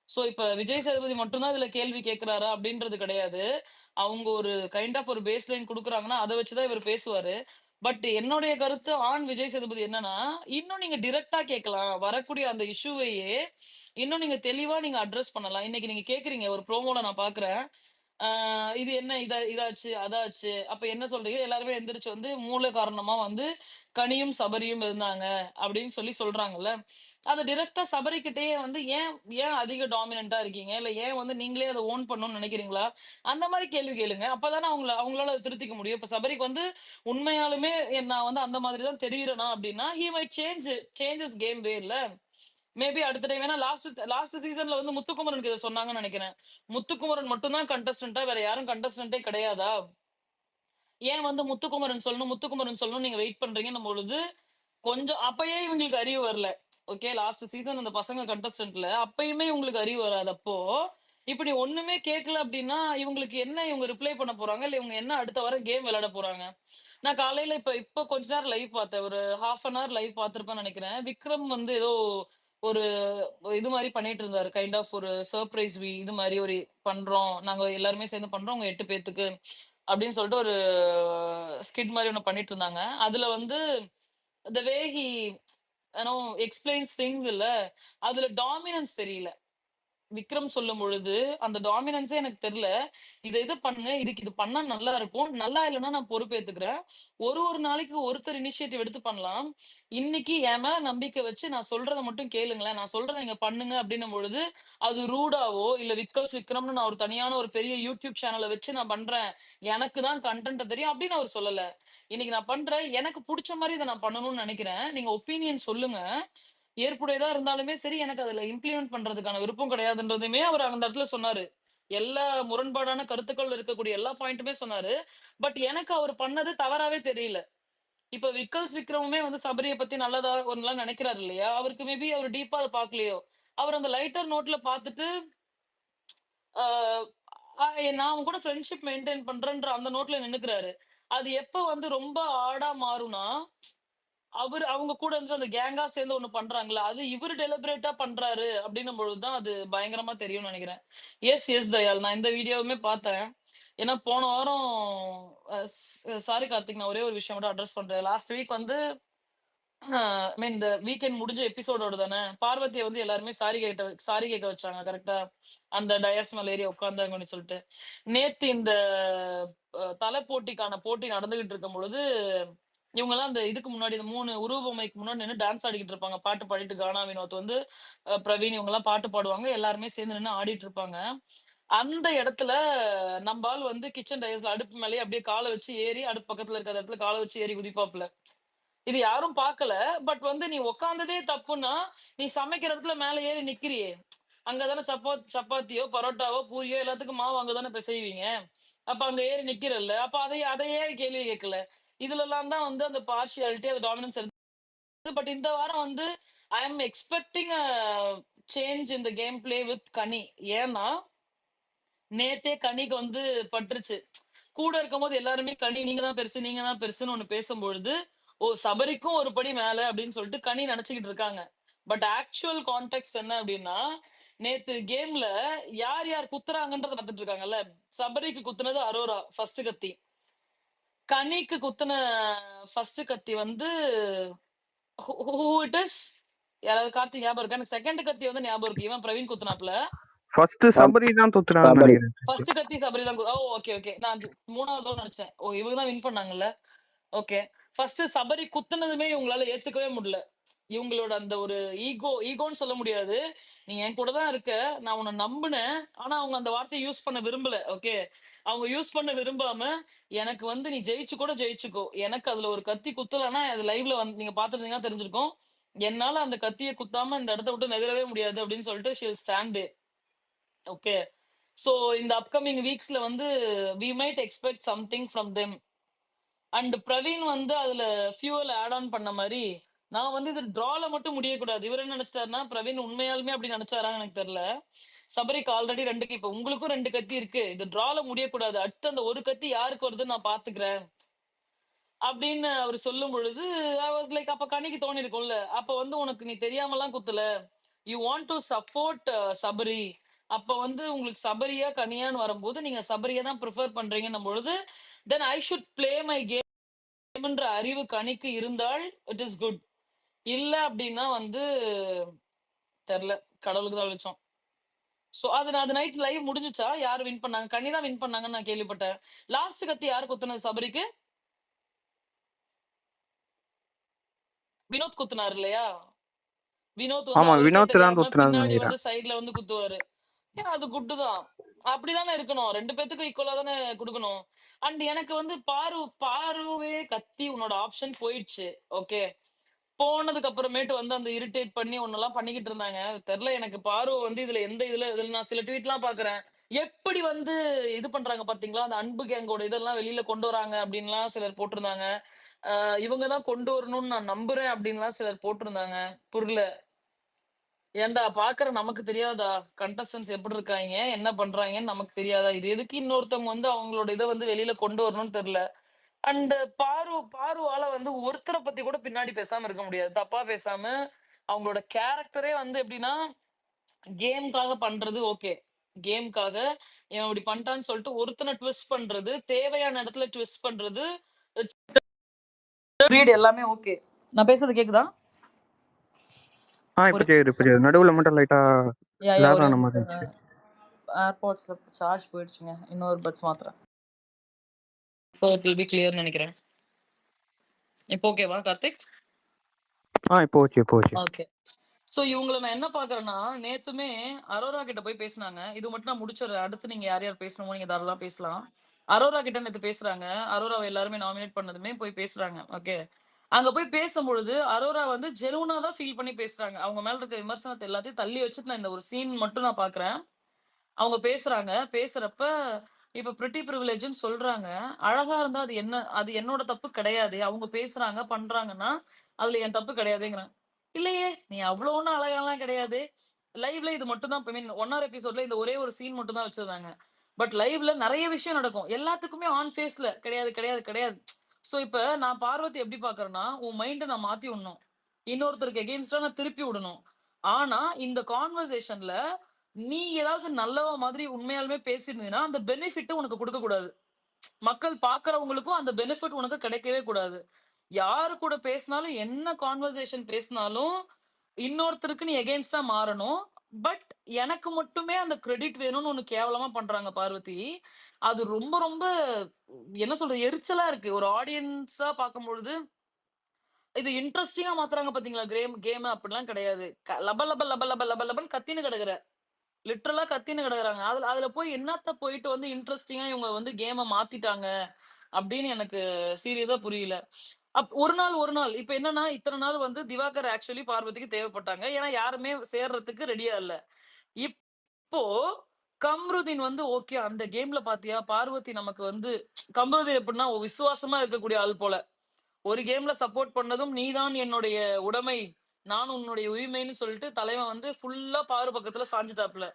சோ இப்ப விஜய் சேதுபதி மட்டும் தான் இதுல கேள்வி கேட்கிறாரா அப்படின்றது கிடையாது. அவங்க ஒரு கைண்ட் ஆஃப் ஒரு பேஸ் லைன் குடுக்குறாங்கன்னா, அத வச்சு தான் இவரு பேசுவாரு. பட் என்னுடைய கருத்து ஆன் விஜய் சேதுபதி என்னன்னா, இன்னும் நீங்க டைரக்ட்டா கேட்கலாம். வரக்கூடிய அந்த இஷ்யூவையே இன்னும் நீங்க தெளிவா நீங்க அட்ரஸ் பண்ணலாம். இன்னைக்கு நீங்க கேட்கிறீங்க ஒரு ப்ரோமோல நான் பார்க்கிறேன். இது என்ன இதாச்சு, அதாச்சு. அப்ப என்ன சொல்றீங்க? எல்லாருமே எந்திரிச்சு வந்து மூல காரணமா வந்து கனியும், சபரியும் இருந்தாங்க அப்படின்னு சொல்றாங்கல்ல. அத டைரக்ட்டா சபரி கிட்டயே வந்து ஏன் ஏன் அதிக டாமினன்ட்டா இருக்கீங்க? இல்ல ஏன் வந்து நீங்களே அத ஓன் பண்ணணும்னு நினைக்கிறீங்களா? அந்த மாரி கேள்வி கேளுங்க. அப்பதானே அவங்களால அத திருத்திக்க முடியும். இப்ப சபரிக்கு வந்து உண்மையாலுமே நான் வந்து அந்த மாதிரி தான் தெரியிறேனா அப்படின்னா, he might change his game way இல்ல. மேபி அடுத்த டைம் ஏன்னா லாஸ்ட் சீசன்ல வந்து முத்துக்குமரனுக்கு இத சொன்னாங்கன்னு நெனைக்கிறேன். முத்துக்குமரன் மட்டும் தான் கண்டஸ்டன்ட்டா வேற யாரும் கண்டஸ்டன்ட்டே கிடையாதா? ஏன் வந்து முத்துக்குமரன் சொல்லணும்னு நீங்க வெயிட் பண்றீங்கன்னும் பொழுது, கொஞ்சம் அப்பயே இவங்களுக்கு அறிவு வரல. ஓகே லாஸ்ட் சீசன் அந்த பசங்க கண்டஸ்டன்ட்ல அப்பயுமே இவங்களுக்கு அறிவு வராதப்போ, இப்ப நீ ஒண்ணுமே கேட்கல அப்டின்னா, இவங்களுக்கு என்ன இவங்க ரிப்ளை பண்ண போறாங்க? இல்ல இவங்க என்ன அடுத்த வாரம் கேம் விளையாட போறாங்க? நான் காலையில இப்ப கொஞ்ச நேரம் லைவ் பார்த்தேன். ஒரு 1/2 அன் ஹவர் லைவ் பார்த்திருப்பேன்னு நெனைக்கிறேன். விக்ரம் வந்து ஏதோ ஒரு இது மாரி பண்ணிட்டு இருந்தாரு. கைண்ட் ஆஃப் ஒரு சர்ப்ரைஸ் இது மாரி ஒரு பண்றோம். நாங்க எல்லாருமே சேர்ந்து பண்றோம். உங்க 8 பேத்துக்கு அப்படின்னு சொல்லிட்டு ஒரு ஸ்கிட் மாரி ஒண்ணு பண்ணிட்டு இருந்தாங்க. அதுல வந்து தி வே ஹி எக்ஸ்பிளைன்ஸ் திங்ஸ் இல்ல, அதுல டாமினன்ஸ் தெரியல. விக்ரம் சொல்லும்பொழுது, அந்த டாமினன்ஸே எனக்கு தெரியல. இத பண்ணு. இதுக்கு இது பண்ணா நல்லா இருக்கும். நல்லா இல்லன்னா நான் பொறுப்பேத்துக்கிறேன். ஒரு நாளைக்கு ஒருத்தர் இனிஷியேட்டிவ் எடுத்து பண்ணலாம். இன்னைக்கு என் மேல நம்பிக்கை வச்சு நான் சொல்றத மட்டும் கேளுங்களேன். நான் சொல்றத நீங்க பண்ணுங்க அப்டின்னும் பொழுது, அது ரூடாவோ இல்ல விக்ரம்னு நான் ஒரு தனியான ஒரு பெரிய யூடியூப் சேனல வச்சு நான் பண்றேன். எனக்கு தான் கன்டென்ட் தெரியும் அப்டின்னு அவர் சொல்லல. இன்னைக்கு நான் பண்றேன். எனக்கு புடிச்ச மாரி இத நான் பண்ணணும்னு நெனைக்கிறேன். நீங்க ஒப்பீனியன் சொல்லுங்க. ஏற்புடையதா இருந்தாலுமே சரி, எனக்கு அதுல இம்ப்ளிமெண்ட் பண்றதுக்கான விருப்பம் கிடையாதுன்றதுமே அவர் அந்த இடத்துல சொன்னாரு. எல்லா முரண்பாடான கருத்துக்கள் இருக்கக்கூடிய எல்லா பாயிண்ட்டுமே சொன்னாரு. பட் எனக்கு அவர் பண்ணது தவறாவே தெரியல. இப்ப விக்கல்ஸ் விக்ரமுமே வந்து சபரிய பத்தி நல்லதா ஒண்ணுலாம் நினைக்கிறாரு இல்லையா? அவருக்கு மேபி அவர் டீப்பா அத பார்க்கலையோ! அவர் அந்த லைட்டர் நோட்ல பார்த்துட்டு, ஆ நான் உன் கூட ஃப்ரெண்ட்ஷிப் மெயின்டெயின் பண்றேன்ற அந்த நோட்ல நின்னுக்கிறாரு. அது எப்ப வந்து ரொம்ப ஆடா மாறும்னா, அவங்க கூட இருந்து அந்த கேங்கா சேர்ந்து ஒண்ணு பண்றாங்கல்ல, அது இவரு டெலிபரேட்டா பண்றாரு அப்டின்னும் பொழுது தான் அது பயங்கரமா தெரியும்னு நெனைக்கிறேன். எஸ் தயாள். நான் இந்த வீடியோவுமே பார்த்தேன். ஏன்னா போன வாரம் அ சாரி கார்த்திக், நான் ஒரே ஒரு விஷயம் மட்டும் அட்ரஸ் பண்றேன். லாஸ்ட் வீக் வந்து ஐ மீன் இந்த வீக்கெண்ட் முடிஞ்ச எபிசோடோட தானே, பார்வதிய வந்து எல்லாருமே சாரி கேட்க வச்சாங்க. கரெக்ட்டா? அந்த டயஸ் மேல ஏறி உட்கார்ந்தாங்கன்னு சொல்லிட்டு. நேத்து இந்த தல போட்டிக்கான போட்டி நடந்துகிட்டு இருக்கும் பொழுது, இவங்கலாம் அந்த இதுக்கு முன்னாடி இந்த 3 உருவ பொம்மைக்கு முன்னாடி நின்னு டான்ஸ் ஆடிக்கிட்டு இருப்பாங்க. பாட்டு பாடிட்டு கானா வினோத் வந்து பிரவீன் இவங்கலாம் பாட்டு பாடுவாங்க. எல்லாருமே சேர்ந்து நின்னு ஆடிட்டு இருப்பாங்க. அந்த இடத்துல நம்ப ஆள் வந்து கிச்சன் டயஸ்ல அடுப்பு மேலயே அப்படியே கால வச்சு ஏறி, அடுப்பு பக்கத்துல இருக்கிற இடத்துல கால வச்சு ஏறி குதிப்பாப்புல. இது யாரும் பார்க்கல. பட் வந்து நீ உட்கார்ந்ததே தப்புன்னா, நீ சமைக்கிற இடத்துல மேல ஏறி நிக்கிறியே! அங்க தானே சப்பாத்தியோ, பரோட்டாவோ, பூரியோ எல்லாத்துக்கும் மாவு அங்க தானே பெசைவீங்க. அப்ப அங்க ஏறி நிக்கிறல்ல. அப்ப அத ஏன் கேள்வி கேட்கல? இதுலலாம் தான் வந்து அந்த பார்ஷியாலிட்டி, அந்த டாமினன்ஸ் இருக்கு. பட் இந்த வாரம் வந்து I am expecting change in the game play with Kani. ஏன்னா, நேத்தே கனிக்கு வந்து பட்டுருச்சு. கூட இருக்கும்போது எல்லாருமே கனி நீங்க தான் பெருசு, நீங்க தான் பெருசுன்னு ஒண்ணு பேசும்பொழுது, ஓ! சபரிக்கும் ஒரு படி மேல அப்படின்னு சொல்லிட்டு கனி நெனச்சுக்கிட்டு இருக்காங்க. பட் ஆக்சுவல் கான்டெக்ஸ்ட் என்ன அப்படின்னா, நேத்து கேம்ல யார் யார் குத்துறாங்கன்றத பாத்துட்டு இருக்காங்கல்ல. சபரிக்கு குத்துனது அரோரா ஃபர்ஸ்ட் கத்தி. கனிக்கு குத்துன ஃபர்ஸ்ட் கத்தி வந்து ஹூ இட் இஸ்? யாராவது கார்த்தி ஞாபகம் இருக்கா? எனக்கு செகண்ட் கத்தி வந்து ஞாபகம் இருக்கு. இவன் பிரவீன் குத்துனாப்ல. ஃபர்ஸ்ட் சபரி தான் தூத்துனாங்கன்னு சபரி. நினைக்கிறேன். ஃபர்ஸ்ட் கத்தி சபரி தான். ஓ! Okay, okay. நான் 3வது நெனச்சேன். ஓ! இவங்க தான் வின் பண்ணாங்கல்ல. ஓகே. ஃபர்ஸ்ட் சபரி குத்துனதுமே இவங்களால ஏத்துக்கவே முடியல. இவங்களோட அந்த ஒரு ஈகோன்னு சொல்ல முடியாது. "நீ என் கூட தான் இருக்க. நான் உன்ன நம்புனேன்." ஆனா அவங்க அந்த வார்த்தைய யூஸ் பண்ண விரும்பல. ஓகே. அவங்க யூஸ் பண்ண விரும்பாம, "எனக்கு வந்து நீ ஜெயிச்சு கூட ஜெயிச்சுக்கோ. எனக்கு அதுல ஒரு கத்தி குத்தலன்னா, அது லைவ்ல வந்து நீங்க பார்த்திருந்தீங்கன்னா தெரிஞ்சிருக்கும். என்னால அந்த கத்திய குத்தாம இந்த இடத்த விட்டு நகரவே முடியாது." அப்படின்னு சொல்லிட்டு she will stand there. Okay. So இந்த அப்கமிங் வீக்ஸ்ல வந்து we might expect something from them. And Praveen வந்து அதுல ஃபியூவல் ஆட் ஆன் பண்ண மாரி, நான் வந்து இது டிரால மட்டும் முடியக்கூடாது. இவரு என்ன நெனச்சுட்டாருன்னா, பிரவீன் உண்மையாலுமே அப்படி நெனச்சாரான்னு எனக்கு தெரியல. சபரிக்கு ஆல்ரெடி 2 இப்ப உங்களுக்கும் 2 கத்தி இருக்கு. இது டிரால முடியக்கூடாது. அடுத்து அந்த ஒரு கத்தி யாருக்கு வருதுன்னு நான் பாத்துக்கிறேன். அப்படின்னு அவரு சொல்லும் பொழுது, ஐ வாஸ் லைக் அப்ப கனிக்கு தோணியிருக்கும்ல. அப்ப வந்து உனக்கு நீ தெரியாமலாம் குத்தல. You want to support Sabari. அப்ப வந்து உங்களுக்கு சபரியா, கனியான்னு வரும்போது, நீங்க சபரிய தான் பிரிஃபர் பண்றீங்கன்னும் பொழுது, தென் ஐ ஷுட் பிளே மை கேம்ன்ற அறிவு கனிக்கு இருந்தால், இட் இஸ் குட். இல்ல அப்டின்னா வந்து தெர்ல. கடவுளுக்கு தான் வெளிச்சம். சோ அது நைட் லைவ் முடிஞ்சுச்சா? யாரு வின் பண்ணாங்க? கனி தான் வின் பண்ணாங்கன்னு நான் கேள்விப்பட்டேன். லாஸ்ட் கத்தி யாரு குத்துனது சபரிக்கு? வினோத் குத்துனாரு இல்லையா? வினோத் வந்து ஆமா, அவருக்கே வினோத் தான் தெரியாம தூத்துனாங்கன்னு பின்னாடி வந்து நினைக்கிறேன். சைடுல வந்து குத்துவாரு. அது குட்டு தான். அப்படிதானே இருக்கணும். 2 பேத்துக்கும் ஈக்குவலா தானே குடுக்கணும். அண்ட் எனக்கு வந்து பாருவே கத்தி உன்னோட ஆப்ஷன் போயிடுச்சு. ஓகே. போனதுக்கு அப்புறமேட்டு வந்து அந்த இரிட்டேட் பண்ணி ஒன்னெல்லாம் பண்ணிக்கிட்டு இருந்தாங்க. தெரியல எனக்கு பாரு வந்து இதுல நான் சில ட்வீட்லாம் பார்க்குறேன். எப்படி வந்து இது பண்றாங்க பார்த்தீங்களா? அந்த அன்பு கேங்கோட இதெல்லாம் வெளியில கொண்டு வராங்க அப்டின்லாம் சிலர் போட்டிருந்தாங்க. இவங்க தான் கொண்டு வரணும்னு நான் நம்புறேன் அப்டின்லாம் சிலர் போட்டிருந்தாங்க. புரியல. ஏன்டா பார்க்குற நமக்கு தெரியாதா? கண்டஸ்டன்ட்ஸ் எப்படி இருக்காய்ங்க? என்ன பண்றாய்ங்கன்னு நமக்கு தெரியாதா? இது எதுக்கு இன்னொருத்தவங்க வந்து அவங்களோட இத வந்து வெளியில கொண்டு வரணும்னு தெரியல. அண்ட் பாருவால வந்து ஒருத்தர பத்தி கூட பின்னாடி பேசாம இருக்க முடியாது. தப்பா பேசாம, அவங்களோட கேரக்டரே வந்து எப்படின்னா, கேம்க்காக பண்றது ஓகே. கேம்க்காக இவன் இப்படி பண்ணிட்டான்னு சொல்லிட்டு ஒருத்தன ட்விஸ்ட் பண்றது, தேவையான இடத்துல ட்விஸ்ட் பண்றது, ரீட் எல்லாமே ஓகே. நான் பேசுறது கேக்குதா? இப்ப ஒரு கேக்குது, இப்ப கேக்குது. நடுவுல மட்டும் லைட்டா லேக் ஒரே ஆன மாதிரி நிமிஷம். இருந்துச்சு. ஏர்பாட்ஸ்ல சார்ஜ் போயிடுச்சுங்க. இன்னொரு பட்ஸ் மாத்துறேன். இப்போ இட் வில் பி கிளியர்னு நெனைக்கிறேன். இப்போ ஓகேவா கார்த்திக்? இப்போ ஓகே, இப்போ ஓகே. ஓகே. சோ இவங்கள நான் என்ன பார்க்குறேன்னா, நேத்துமே அரோரா கிட்ட போய் பேசுனாங்க. இது மட்டும் நான் முடிச்சுடுறேன். அடுத்து நீங்க யார் யார் பேசணுமோ நீங்க தாராளமா பேசலாம். அரோரா கிட்ட நேத்து பேசுறாங்க. அரோராவ எல்லாருமே நாமினேட் பண்ணதுமே போய் பேசுறாங்க. ஓகே. அங்க போய் பேசும்பொழுது, அரோரா வந்து ஜெனுயினா தான் ஃபீல் பண்ணி பேசுறாங்க. அவங்க மேல இருக்க விமர்சனத்த எல்லாத்தையும் தள்ளி வச்சுட்டு நான் இந்த ஒரு சீன் மட்டும் நான் பார்க்குறேன். அவங்க பேசுறாங்க. பேசுறப்ப, இப்ப பிரிட்டி பிரிவிலேஜ்ன்னு சொல்றாங்க. அழகா இருந்தா அது என்னோட தப்பு கிடையாதே. அவங்க பேசுறாங்க, பண்றாங்கன்னா, அதுல என் தப்பு கிடையாதேங்கிறாங்க. இல்லையே! நீ அவ்ளோ ஒண்ணும் அழகாலாம் கிடையாதே. லைவ்ல இது மட்டும் தான் ஐ மீன் 1 ஹவர் எபிசோட்ல இந்த ஒரே ஒரு சீன் மட்டும் தான் வச்சிருந்தாங்க. பட் லைவ்ல நெறைய விஷயம் நடக்கும். எல்லாத்துக்குமே ஆன் ஃபேஸ்ல கிடையாது, கிடையாது, கிடையாது. சோ இப்ப நான் பார்வதி எப்படி பார்க்குறேன்னா, உன் மைண்ட நான் மாத்தி விடணும். இன்னொருத்தருக்கு எகெயின்ஸ்டா நான் திருப்பி விடணும். ஆனா, இந்த கான்வர்சேஷன்ல நீ ஏதாவது நல்லவ மாதிரி உண்மையாலுமே பேசியிருந்தீன்னா, அந்த பெனிஃபிட்ட உனக்கு குடுக்கக் கூடாது. மக்கள் பார்க்கிறவங்களுக்கும் அந்த பெனிஃபிட் உனக்கு கிடைக்கவே கூடாது. யாரு கூட பேசினாலும், என்ன கான்வர்சேஷன் பேசினாலும், இன்னொருத்தருக்கு நீ எகெயின்ஸ்டா மாறணும். பட் எனக்கு மட்டுமே அந்த கிரெடிட் வேணும்னு ஒண்ணு கேவலமா பண்றாங்க பார்வதி. அது ரொம்ப ரொம்ப என்ன சொல்றது? எரிச்சலா இருக்கு. ஒரு ஆடியன்ஸா பார்க்கும்பொழுது, இது இன்ட்ரஸ்டிங்கா மாத்துறாங்க பார்த்தீங்களா? கேம அப்படிலாம் கிடையாது. லப லப லப லப லப லபன்னு கத்தின்னு கிடக்குற. லிட்டரலா கத்தின்னு கிடக்குறாங்க. அதுல அதுல போய் என்னத்த போயிட்டு வந்து இன்ட்ரஸ்டிங்கா இவங்க வந்து கேம மாத்திட்டாங்க அப்படின்னு எனக்கு சீரியஸா புரியல. ஒரு நாள் இப்ப என்னன்னா, இத்தன நாள் வந்து திவாகர் ஆக்சுவலி பார்வதிக்கு தேவைப்பட்டாங்க. ஏன்னா யாருமே சேர்றதுக்கு ரெடியா இல்ல. இப்போ கம்ருதீன் வந்து ஓகே அந்த கேம்ல பாத்தியா பார்வதி நமக்கு வந்து கம்ருதீன் எப்படின்னா விசுவாசமா இருக்கக்கூடிய ஆள் போல. ஒரு கேம்ல சப்போர்ட் பண்ணதும் நீதான் என்னுடைய உடைமை. நான் உன்னுடைய உரிமைன்னு சொல்லிட்டு தலைவன் வந்து ஃபுல்லா பாரு பக்கத்துல சாஞ்சுட்டாப்ல.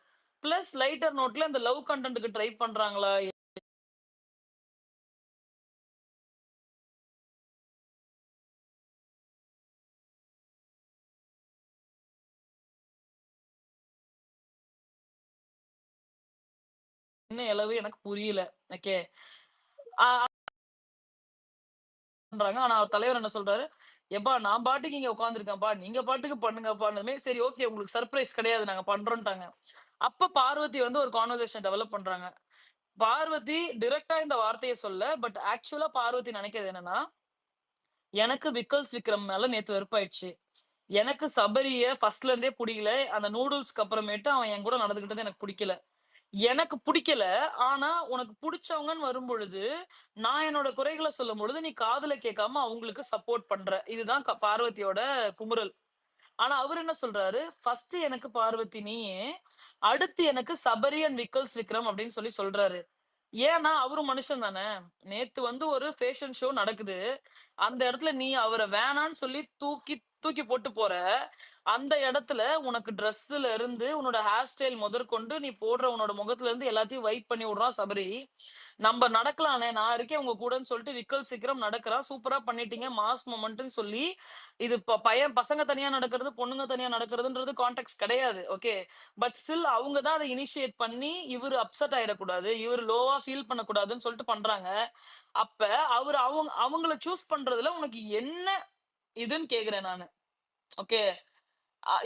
பிளஸ் லைட்டர் நோட்ல இந்த லவ் கன்டென்ட்க்கு ட்ரை பண்றாங்களா? என்ன எழவு எனக்கு புரியல. ஓகே. ஆ பண்றாங்க. ஆனா அவர் தலைவர் என்ன சொல்றாரு, "எப்பா நான் பாட்டுக்கு இங்க உட்கார்ந்துருக்கேன்ப்பா. நீங்க பாட்டுக்கு பண்ணுங்கப்பான்னதுமே, சரி ஓகே உங்களுக்கு சர்ப்ரைஸ் கிடையாது. நாங்க பண்றோம்ட்டாங்க." அப்ப பார்வதி வந்து ஒரு கான்வர்சேஷன் டெவலப் பண்றாங்க. பார்வதி டைரக்ட்டா இந்த வார்த்தைய சொல்லல. பட் ஆக்சுவலா பார்வதி நெனைக்கிறது என்னன்னா, எனக்கு விக்கல்ஸ் விக்ரம் மேல நேத்து வெறுப்பாயிடுச்சு. எனக்கு சபரிய ஃபர்ஸ்ட்ல இருந்தே புடிக்கல. அந்த நூடுல்ஸ்க்கு அப்புறமேட்டு அவன் என் கூட நடந்துக்கிட்டது எனக்கு புடிக்கல. எனக்கு புடிக்கல. ஆனா, உனக்கு புடிச்சவங்கன்னு வரும்பொழுது, நான் என்னோட குறைகள சொல்லும்பொழுது, நீ காதுல கேட்காம அவங்களுக்கு சப்போர்ட் பண்ற. இதுதான் பார்வதியோட குமுறல். ஆனா, அவரு என்ன சொல்றாரு, "ஃபர்ஸ்ட் எனக்கு பார்வதி நீயு, அடுத்து எனக்கு சபரி அண்ட் விக்கல்ஸ் விக்ரம்" அப்படின்னு சொல்லி சொல்றாரு. ஏன்னா, அவரும் மனுஷன் தானே. நேத்து வந்து ஒரு ஃபேஷன் ஷோ நடக்குது. அந்த இடத்துல நீ அவர வேணான்னு சொல்லி தூக்கி தூக்கி போட்டு போற. அந்த இடத்துல உனக்கு ட்ரெஸ்ல இருந்து, உன்னோட ஹேர் ஸ்டைல் முதற்கொண்டு, நீ போடுற உன்னோட முகத்துல இருந்து எல்லாத்தையும் வைப் பண்ணி விடுறான் சபரி. நம்ப நடக்கலானே, நான் இருக்கேன் உங்க கூடன்னு சொல்லிட்டு விக்கல் சீக்கிரம் நடக்குறான். சூப்பரா பண்ணிட்டீங்க. மாஸ் மொமெண்ட்ன்னு சொல்லி, இது பசங்க தனியா நடக்கிறது, பொண்ணுங்க தனியா நடக்கிறதுன்றது கான்டெக்ஸ்ட் கிடையாது. ஓகே. பட் ஸ்டில் அவங்க தான் அத இனிஷியேட் பண்ணி, இவரு அப்செட் ஆயிடக்கூடாது. இவரு லோவா ஃபீல் பண்ணக்கூடாதுன்னு சொல்லிட்டு பண்றாங்க. அப்ப அவங்கள சூஸ் பண்றதுல உனக்கு என்ன இதுன்னு கேக்குறேன் நானு. ஓகே.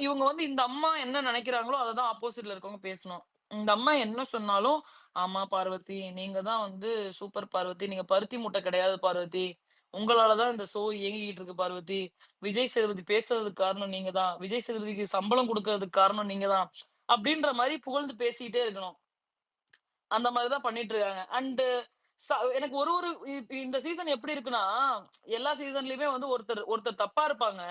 இவங்க வந்து இந்த அம்மா என்ன நினைக்கிறாங்களோ, அததான் ஆப்போசிட்ல இருக்கவங்க பேசணும். இந்த அம்மா என்ன சொன்னாலும், "ஆமா பார்வதி, நீங்க தான் வந்து சூப்பர் பார்வதி. நீங்க பருத்தி மூட்டை கிடையாது பார்வதி. உங்களால தான் இந்த ஷோ இயங்கிக்கிட்டு இருக்கு பார்வதி. விஜய் சேதுபதி பேசுறதுக்கு காரணம் நீங்க தான். விஜய் சேதுபதிக்கு சம்பளம் குடுக்கறதுக்கு காரணம் நீங்க தான்." அப்படின்ற மாரி புகழ்ந்து பேசிட்டே இருக்கணும். அந்த மாரி தான் பண்ணிட்டு இருக்காங்க. எனக்கு ஒரு ஒரு இந்த சீசன் எப்படி இருக்குன்னா, எல்லா சீசன்லயுமே வந்து ஒருத்தர் ஒருத்தர் தப்பா இருப்பாங்க.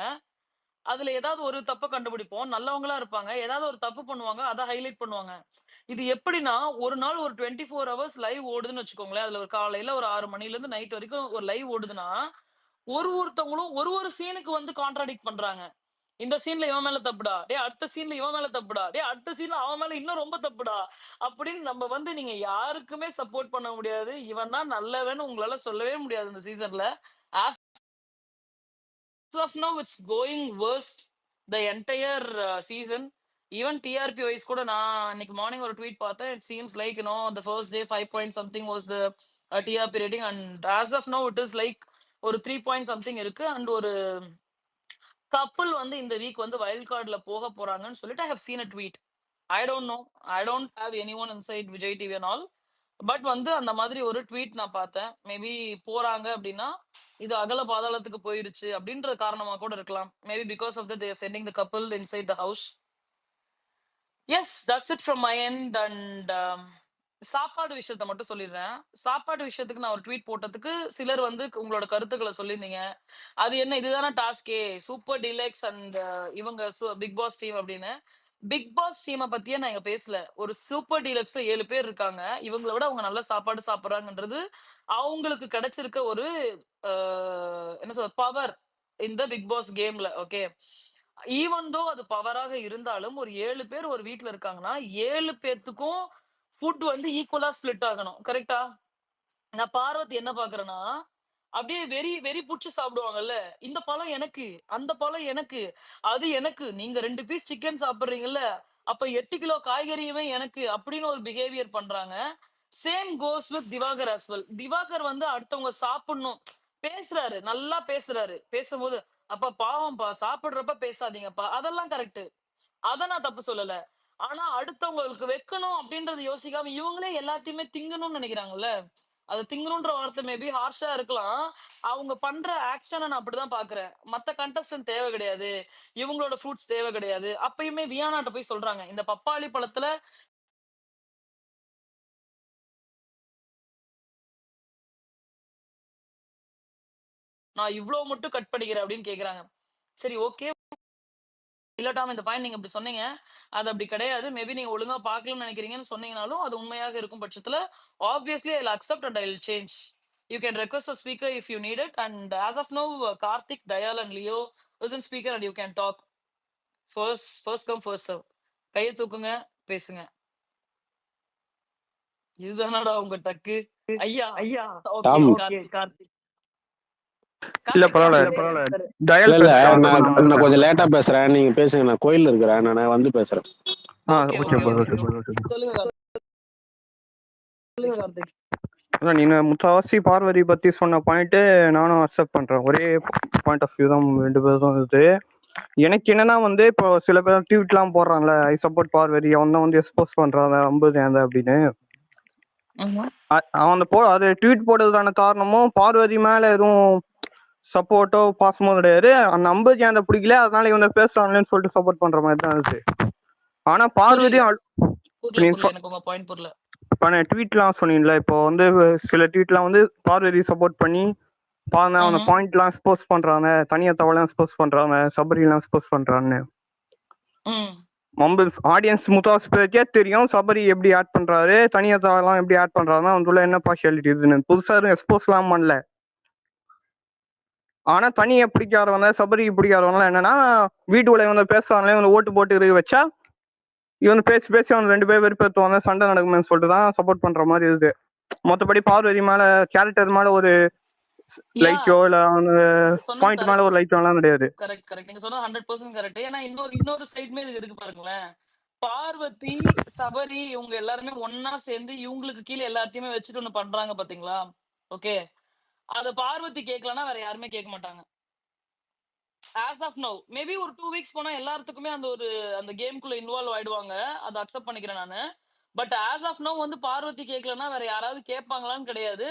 அதுல ஏதாவது ஒரு தப்ப கண்டுபிடிப்போம். நல்லவங்களா இருப்பாங்க. ஏதாவது ஒரு தப்பு பண்ணுவாங்க. அத ஹைலைட் பண்ணுவாங்க. இது எப்படின்னா, ஒரு நாள் ஒரு 24 ஹவர்ஸ் லைவ் ஓடுதுன்னு வச்சுக்கோங்களேன். அதுல ஒரு காலையில ஒரு 6 மணிலேருந்து நைட் வரைக்கும் ஒரு லைவ் ஓடுதுன்னா, ஒருத்தவங்களும் ஒரு ஒரு சீனுக்கு வந்து கான்ட்ராடிக்ட் பண்றாங்க. இந்த சீன்ல இவன் மேல தப்புடா. டேய் அடுத்த சீன்ல இவன் மேல தப்புடா. டேய் அடுத்த சீன்ல அவன் மேல இன்னும் ரொம்ப தப்புடா. அப்படின்னு நம்ம வந்து நீங்க யாருக்குமே சப்போர்ட் பண்ண முடியாது. இவன் தான் நல்லவன்னு உங்களால சொல்லவே முடியாது இந்த சீசன்ல. As of now it's going worst the entire season. Even TRP wise கூட நான் இன்னைக்கு மார்னிங் ஒரு ட்வீட் பார்த்தேன். It seems like the first day 5 point something was the TRP rating and as of now it is like ஒரு 3 point something இருக்கு and ஒரு couple வந்து இந்த வீக் வந்து வைல்ட் கார்ட்ல போக போறாங்கன்னு சொல்லிட்டு I have seen a tweet. I don't know. I don't have anyone inside Vijay TV and all. But வந்து அந்த மாதிரி ஒரு ட்வீட் நான் பார்த்தேன். மேபி போறாங்க அப்படின்னா, இது அகல பாதாளத்துக்கு போயிருச்சு அப்படின்ற காரணமா கூட இருக்கலாம். Maybe because of that they are sending the couple inside the house. Yes that's it from my end and சாப்பாடு விஷயத்த மட்டும் சொல்லிடுறேன். சாப்பாடு விஷயத்துக்கு நான் ஒரு ட்வீட் போட்டதுக்கு சிலர் வந்து உங்களோட கருத்துக்கள சொல்லியிருந்தீங்க. அது என்ன இதுதானே டாஸ்க்கே! சூப்பர் டீலக்ஸ் அண்ட் இவங்க பிக் பாஸ் டீம் அப்படின்னு. பிக் பாஸ் டீமை பத்தியே நான் இங்க பேசல. ஒரு சூப்பர் டீலக்ஸ்ல 7 பேர் இருக்காங்க. இவங்கள விட அவங்க நல்ல சாப்பாடு சாப்பிடுறாங்கன்றது அவங்களுக்கு கிடைச்சிருக்க ஒரு என்ன சொல்றது பவர் இந்த பிக் பாஸ் கேம்ல. ஓகே. ஈவன் தோ அது பவராக இருந்தாலும் ஒரு 7 பேர் ஒரு வீட்ல இருக்காங்கன்னா 7 பேத்துக்கும் ஃபுட் வந்து ஈக்குவலா ஸ்ப்ளிட் ஆகணும். கரெக்ட்டா? நான் பார்வதி என்ன பார்க்குறேன்னா, அப்படியே வெறி வெறி புடிச்சு சாப்பிடுவாங்கல்ல. இந்த பழம் எனக்கு, அந்த பழம் எனக்கு, அது எனக்கு. நீங்க 2 பீஸ் சிக்கன் சாப்பிடுறீங்கல்ல, அப்ப 8 கிலோ காய்கறியுமே எனக்கு அப்படின்னு ஒரு பிஹேவியர் பண்றாங்க. Same goes with Divakar as well. Divakar வந்து அடுத்தவங்க சாப்பிடணும் பேசுறாரு, நல்லா பேசுறாரு. பேசும்போது, "அப்பா பாவம்ப்பா, சாப்பிடுறப்ப பேசாதீங்கப்பா." அதெல்லாம் கரெக்ட். அத நான் தப்பு சொல்லல. ஆனா அடுத்தவங்களுக்கு வைக்கணும் அப்படின்றத யோசிக்காம இவங்களே எல்லாத்தையுமே திங்கணும்னு நினைக்கிறாங்கல்ல. அது திங்கணுன்ற வார்த்தை மேபி ஹார்ஷா இருக்கலாம். அவங்க பண்ற ஆக்ஷன நான் அப்படிதான் பார்க்கிறேன். மத்த கண்டஸ்டன்ட் தேவை கிடையாது. இவங்களோட ஃப்ரூட்ஸ் தேவை கிடையாது. அப்பயுமே வியானாட்ட போய் சொல்றாங்க. இந்த பப்பாளி பழத்துல நான் இவ்ளோ மட்டும் கட் பண்ணிக்கிறேன் அப்படின்னு கேட்கறாங்க. சரி ஓகே. இல்லாட்டாம இந்த பாயிண்ட் நீங்க இப்படி சொன்னீங்க. அது அப்படி கிடையாது. மேபி நீங்க ஒழுங்கா பார்க்கலன்னு நினைக்கிறீங்கன்னு சொன்னீங்கனாலும், அது உண்மையாக இருக்கும் பட்சத்துல, obviously I will accept and I will change. You can request a speaker if you need it. And as of now, Karthik, Dayal and Leo is in speaker and you can talk. First come, first serve. கைய தூக்குங்க, பேசுங்க. இதுதானடா உங்க டக்கு. ஐயா! Okay, Tom Karthik. இல்ல கார்த்திக் பரவாயில்ல, இருக்காரு. Dial இல்ல பேசுறேன். நான் கொஞ்சம் லேட்டா பேசுறேன். நீங்க பேசுங்க. நான் கோயில்ல இருக்கிறேன். நான் வந்து பேசுறேன். Okay, okay okay, bro, okay. Okay bro. சொல்லுங்க கார்த்திக். அதான் நீங்க முக்காவாசி பார்வதி பத்தி சொன்ன பாயிண்ட் நானும் அக்செப்ட் பண்றேன். ஒரே பாயிண்ட் ஆஃப் வியூ தான் 2 பேரும் இது. எனக்கு என்னன்னா வந்து இப்போ சில பேர் ட்வீட்லாம் போடுறான்ல, ஐ சப்போர்ட் பார்வதி, அவன் தான் வந்து எக்ஸ்போஸ் பண்றான் 50 ஏந்த அப்படின்னு. அவன் அது ட்வீட் போடுறதுக்கான காரணமும் பார்வதி மேல எதுவும் சப்போர்ட்டோ பாசமோ கிடையாது. அந்த 50 ஏந்த பிடிக்கல, அதனால இவனை பேசுறாங்களேன்னு சொல்லிட்டு சப்போர்ட் பண்ற மாதிரி தான் இருக்கு. ஆனா பார்வதி எனக்கு உங்க பாயிண்ட் புரியல. இப்ப நான் ட்வீட்லாம் சொன்னீங்கல்ல, இப்போ வந்து சில ட்வீட்லாம் வந்து பார்வதி சப்போர்ட் பண்ணி அவனை பாயிண்ட்லாம் எக்ஸ்போஸ் பண்றாங்க, தனியா தவளைலாம் எக்ஸ்போஸ் பண்றாங்க, சபரிலாம் எக்ஸ்போஸ் பண்றான்னு. ஆடியன்ஸ் முக்காவாசி பேருக்கே தெரியும் சபரி எப்படி ஆட் பண்றாரு, தனியா தவளைலாம் எப்படி ஆட் பண்றாருன்னா அவனுக்குள்ள என்ன பார்ஷியாலிட்டி இதுன்னு. புதுசா எக்ஸ்போஸ்லாம் பண்ணல. ஆனா தனியா பிடிக்காதவங்க, சபரி பிடிக்காதவங்க என்னன்னா வீட்டுக்குள்ள இவங்க பேசுறாங்களே, இவங்க ஓட்டு போட்டு வச்சா இவன் பேசி பேசி அவன் 2 பேர் வெறுப்பேற்றுவாங்க, சண்டை நடக்குமே சொல்லிட்டு தான் சப்போர்ட் பண்ற மாதிரி இருக்கு. மொத்தபடி பார்வதி மேல கேரக்டர் மேல ஒரு லைக்கோ இல்ல பாயிண்ட் மேல ஒரு லைக்கோ எல்லாம் கிடையாது. கரெக்ட். நீங்க சொன்னா 100% கரெக்ட். ஏன்னா இன்னொரு சைடுமே இது இருக்கு பாருங்களேன். பார்வதி, சபரி இவங்க எல்லாருமே ஒன்னா சேர்ந்து இவங்களுக்கு கீழே எல்லாத்தையுமே வச்சுட்டு ஒண்ணு பண்றாங்க பாத்தீங்களா? ஓகே. அத பார்வதி கேட்கலன்னா வேற யாருமே கேட்க மாட்டாங்க. ஆஸ் ஆஃப் நவ் மேபி ஒரு 2 வீக்ஸ் போனா எல்லாத்துக்குமே அந்த கேம்குள்ள இன்வால்வ் ஆயிடுவாங்க. அதை அக்செப்ட் பண்ணிக்கிறேன் நானு. பட் ஆஸ் ஆஃப் நவ் வந்து பார்வதி கேட்கலன்னா வேற யாராவது கேட்பாங்களான்னு கிடையாது.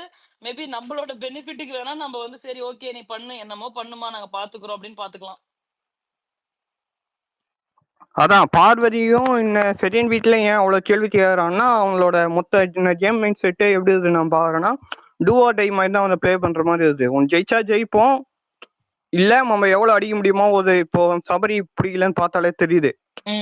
மேபி நம்மளோட பெனிஃபிட்டுக்கு வேணா நம்ம வந்து சரி ஓகே நீ பண்ணு, என்னமோ பண்ணுமா, நாங்க பாத்துக்கிறோம் அப்படின்னு பாத்துக்கலாம். அதான் பார்வதியும் இந்த செகண்ட் வீக்ல ஏன் அவ்வளவு கேள்வி கேட்கறாங்கன்னா அவங்களோட மொத்த கேம் மைண்ட் செட்டு எப்படி இருக்கு நான் பாக்குறேன்னா டூ ஆர் டை மாதிரி தான் அவனை ப்ளே பண்ற மாதிரி இருக்கு. உன் ஜெயிச்சா ஜெயிப்போம், இல்ல நம்ம எவ்வளவு அடிக்க முடியுமோ. இப்போ சபரி பிடிக்கலன்னு பார்த்தாலே தெரியுது.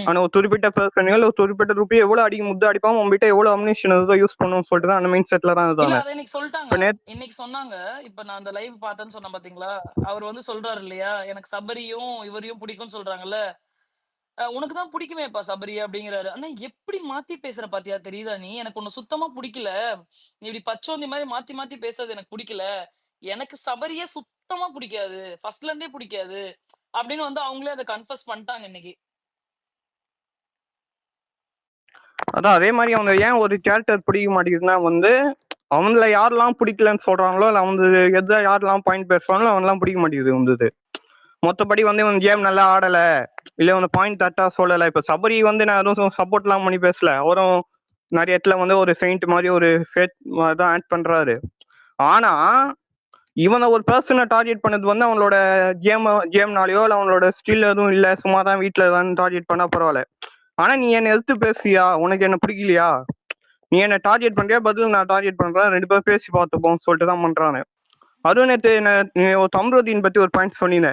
ஆனா ஒரு குறிப்பிட்ட பர்சன்கள் ஒரு குறிப்பிட்ட ரூபாய் எவ்வளவு அடிக்க முட்டு அடிப்பான், உங்ககிட்ட எவ்வளவு அம்னிஷன் யூஸ் பண்ணுவோம் சொல்லிட்டு அந்த மைண்ட் செட்ல தான் இருந்தாங்க. இன்னைக்கு சொல்லிட்டாங்க, இன்னைக்கு சொன்னாங்க. இப்ப நான் அந்த லைவ் பார்த்தேன்னு சொன்னேன் பாத்தீங்களா, அவர் வந்து சொல்றாரு இல்லையா, எனக்கு சபரியும் இவரையும் பிடிக்கும்னு சொல்றாங்கல்ல, உனக்கு தான் பிடிக்குமேப்பா சபரி அப்படிங்கிறாரு. ஆனா எப்படி மாத்தி பேசுற பாத்தியா, தெரியுதா நீ? எனக்கு உன்னை சுத்தமா பிடிக்கல, நீ இப்படி பச்சோந்தி மாதிரி மாத்தி மாத்தி பேசுறது எனக்கு பிடிக்கல, எனக்கு சபரியே சுத்தமா பிடிக்காது, ஃபர்ஸ்ட்ல இருந்தே பிடிக்காது அப்படின்னு வந்து அவங்களே அதை கன்ஃபஸ் பண்ணிட்டாங்க இன்னைக்கு. அதான் அதே மாதிரி அவங்க ஏன் ஒரு கேரக்டர் பிடிக்க மாட்டேங்குதுன்னா வந்து அவங்கள யாரெல்லாம் பிடிக்கலன்னு சொல்றாங்களோ இல்ல அவங்க எதை யாரெல்லாம் பாயிண்ட் பேசுறாங்களோ அவங்கலாம் பிடிக்க மாட்டேங்குது வந்தது. மொத்தப்படி வந்து இவன் கேம் நல்லா ஆடல, இல்ல இவன் பாயிண்ட் கரெக்டா சொல்லல. இப்ப சபரி வந்து நான் எதுவும் சப்போர்ட் எல்லாம் பண்ணி பேசல, அவரும் நிறைய இடத்துல வந்து ஒரு செயின்ட் மாதிரி ஒரு ஃபேட் தான் ஆட் பண்றாரு. ஆனா இவனை ஒரு பர்சனை டார்கெட் பண்ணது வந்து அவனோட கேம்னாலயோ இல்ல அவனோட ஸ்கில் எதுவும் இல்ல, சும்மா தான் வீட்டுல தான் டார்கெட் பண்ணா பரவாயில்ல. ஆனா நீ என்ன எடுத்து பேசியா, உனக்கு என்ன பிடிக்கலையா, நீ என்ன டார்கெட் பண்றியா, பதில் நான் டார்கெட் பண்றேன், 2 பேரும் பேசி பார்த்துப்போம் சொல்லிட்டு தான் பண்றானு. அதுவும் நேற்று தம்ரோதின் பத்தி ஒரு பாயிண்ட் சொன்னீங்க.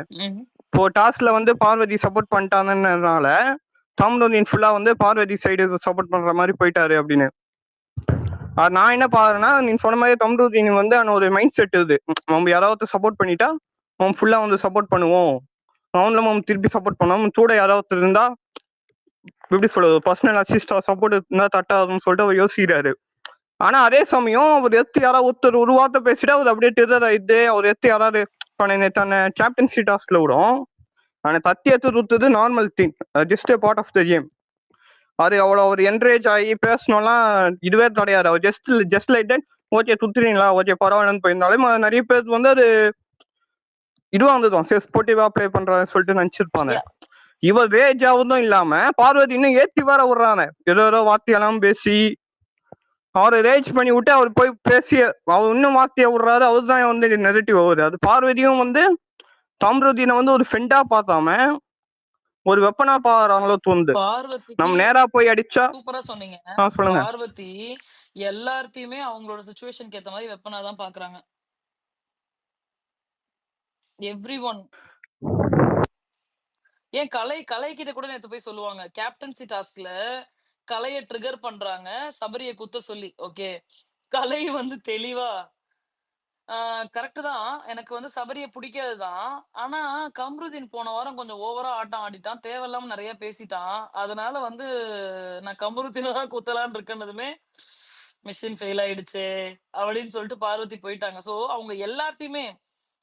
இப்போ டாஸ்க்ல வந்து பார்வதி சப்போர்ட் பண்ணிட்டாங்கன்றதுனால தம்ருதீன் ஃபுல்லா வந்து பார்வதி சைடு சப்போர்ட் பண்ற மாதிரி போயிட்டாரு அப்படின்னு. நான் என்ன பாக்குறேன்னா, நீங்க சொன்ன மாதிரி தம்ருதீன் வந்து ஒரு மைண்ட் செட் இது, நம்ம யாராவது சப்போர்ட் பண்ணிட்டா நம்ம ஃபுல்லா வந்து சப்போர்ட் பண்ணுவோம், அவன்ல நம்ம திருப்பி சப்போர்ட் பண்ணோம், கூட யாராவது இருந்தா எப்படி சொல்றது பர்சனல் அசிஸ்டா சப்போர்ட் இருந்தா தட்டாதுன்னு சொல்லிட்டு அவர் யோசிக்கிறாரு. ஆனா அதே சமயம் அவர் யாராவது ஒருத்தர் ஒரு வார்த்தை பேசிட்டு அவர் அப்படியே டெரர் ஆயிடுது. அவர் யாராவது தன்னை கேப்டன்சி டாஸ்க்ல விடும், ஆனா தத்தி ஊத்துறது normal thing, just part of the game. அது அவ்வளோ அவர் என்கரேஜ் ஆகி பேசணும்லாம் இதுவே கிடையாது. அவர் ஜஸ்ட் லைக் தட் ஓகே சுத்துறீங்களா ஓகே பரவாயில்லன்னு போயிருந்தாலும் நிறைய பேருக்கு வந்து அது இதுவா வந்துடும், ஸ்போர்ட்டிவா ப்ளே பண்றான்னு சொல்லிட்டு நினைச்சிருப்பாங்க. இவர் ரேஜ் ஆகுதும் இல்லாம பார்வதி இன்னும் ஏத்தி வர விடுறாங்க, ஏதோ வார்த்தையெல்லாம் பேசி அவரை ரேஜ் பண்ணி விட்டு அவர் போய் பேசி அவர் இன்னும் வார்த்தையை விடுறாரு. அவர் தான் வந்து நெகட்டிவ் வருது. அது பார்வதியும் வந்து தம்ருதீனை வந்து ஒரு ஃப்ரெண்டா பார்த்தாம ஒரு வெப்பனா பாக்குறாங்களோ தோணுது. நம்ம நேரா போய் அடிச்சா சூப்பரா சொன்னீங்க. சொல்லுங்க. பார்வதி எல்லாத்தையுமே அவங்களோட சிச்சுவேஷனுக்கு ஏத்த மாதிரி வெப்பனா தான் பாக்குறாங்க. எவ்ரிஒன். ஏன் கலை கிட்ட கூட நேத்து போய் சொல்லுவாங்க, கேப்டன்சி டாஸ்க்ல கலைய ட்ரிகர் பண்றாங்க சபரிய குத்த சொல்லி. ஓகே, கலை வந்து தெளிவா கரெக்ட் தான், எனக்கு வந்து சபரிய பிடிக்காதுதான். ஆனா கம்ருதீன் போன வாரம் கொஞ்சம் ஓவரா ஆட்டம் ஆடிட்டான், தேவையில்லாம நிறைய பேசிட்டான். அதனால வந்து நான் கம்ருதீனை தான் குத்தலான்னு இருக்கனதுமே மிஷின் ஃபெயில் ஆயிடுச்சு அப்படின்னு சொல்லிட்டு பார்வதி போயிட்டாங்க. சோ அவங்க எல்லாத்தையுமே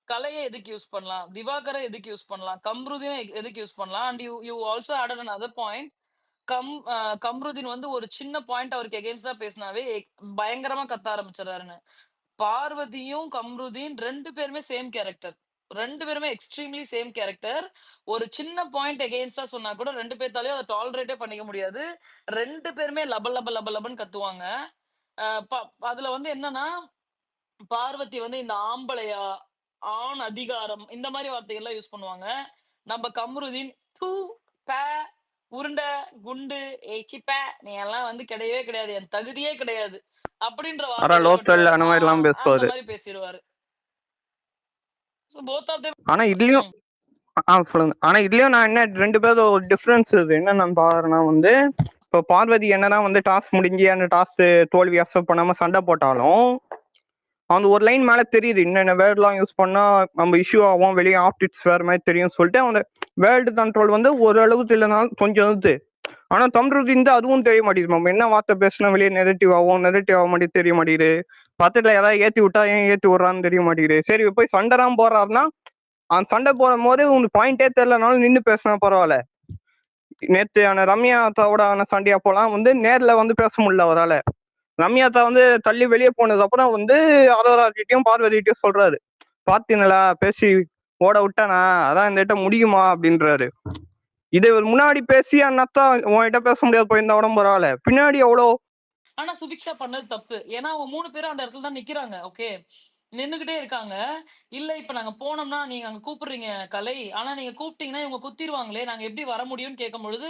கலையை எதுக்கு யூஸ் பண்ணலாம், திவாகரை எதுக்கு யூஸ் பண்ணலாம், கம்ருதீனை எதுக்கு யூஸ் பண்ணலாம். And you also added another point. Kamrudeen வந்து ஒரு சின்ன பாயிண்ட் அவருக்கு எகென்ஸ்டா பேசினாவே பயங்கரமா கத்த ஆரம்பிச்சிடறாருன்னு. பார்வதியும் கம்ருதீன் 2 பேருமே சேம் கேரக்டர், 2 பேருமே எக்ஸ்ட்ரீம்லி சேம் கேரக்டர். ஒரு சின்ன பாயிண்ட் எகெயின்ஸ்டா சொன்னா கூட 2 பேர்த்தாலையும் அதை டாலரேட்டே பண்ணிக்க முடியாது. 2 பேருமே லபன்னு கத்துவாங்க. அதுல வந்து என்னன்னா பார்வதி வந்து இந்த ஆம்பளையா ஆண் அதிகாரம் இந்த மாதிரி வார்த்தைகள்லாம் யூஸ் பண்ணுவாங்க. நம்ம கம்ருதீன் தூ ப உருண்டை குண்டு ஏச்சிப்ப நீ எல்லாம் வந்து கிடையவே கிடையாது, என் தகுதியே கிடையாது அப்படின்ற லோக்கல் அந்த மாதிரி எல்லாம் பேசுவாரு, அந்த மாதிரி பேசிடுவாரு. ஆனா இதுலயும் சொல்லுங்க. ஆனா இதுலயும் நான் என்ன 2 பேரும் ஒரு டிஃபரன்ஸ் என்ன நான் பாக்குறேன்னா வந்து, இப்போ பார்வதி என்னதான் வந்து டாஸ்க் முடிஞ்சு அந்த டாஸ்க் தோல்வி அக்செப்ட் பண்ணாம சண்டை போட்டாலும் அந்த ஒரு லைன் மேல தெரியுது, என்னென்ன வேர்ட்லாம் யூஸ் பண்ணா நம்ம இஷ்யூ ஆகும், வெளியே ஆப்டிக்ஸ் வேற மாதிரி தெரியும் சொல்லிட்டு அவங்க வேர்ல்டு கண்ட்ரோல் வந்து ஓரளவுக்கு இல்லைனாலும் கொஞ்சம் வந்து. ஆனா தம்ருதீன் அதுவும் தெரிய மாட்டேங்குது, நம்ம என்ன வார்த்தை பேசினா வெளியே நெகட்டிவ் ஆக மாட்டேங்குது தெரிய மாட்டேங்குது, பக்கத்துல யாராவது ஏத்தி விட்டா ஏன் ஏத்தி விடுறான்னு தெரிய மாட்டேங்குது. சரி போய் சண்டைலாம் போறாருன்னா அந்த சண்டை போடும் போது உங்களுக்கு பாயிண்டே தெரியலனாலும் நின்று பேசினா பரவாயில்ல. நேத்து ரம்யாத்தாவோட சண்டையா போலாம் வந்து நேர்ல வந்து பேச முடியல அவரால. ரம்யாத்தா வந்து தள்ளி வெளியே போனது அப்புறம் வந்து அரோராக்கிட்டையும் பார்வதிட்டையும் சொல்றாரு, பாத்தீங்களா பேசி ஓட விட்டானா, அதான் இந்த முடியுமா அப்படின்றாரு. இதை முன்னாடி பேசி அண்ணாத்தா உன்கிட்ட பேச முடியாது போயிருந்தா உடம்பு பரவாயில்ல, பின்னாடி எவ்வளோ. ஆனா சுபிக்ஷா பண்ணது தப்பு, ஏன்னா அவங்க 3 பேரும் அந்த இடத்துல தான் நிக்கிறாங்க. ஓகே, நின்னுகிட்டே இருக்காங்க. இல்ல இப்ப நாங்க போனோம்னா நீங்க அங்க கூப்பிடுறீங்க கலை, ஆனா நீங்க கூப்பிட்டீங்கன்னா இவங்க குத்திடுவாங்களே, நாங்க எப்படி வர முடியும்னு கேட்கும் பொழுது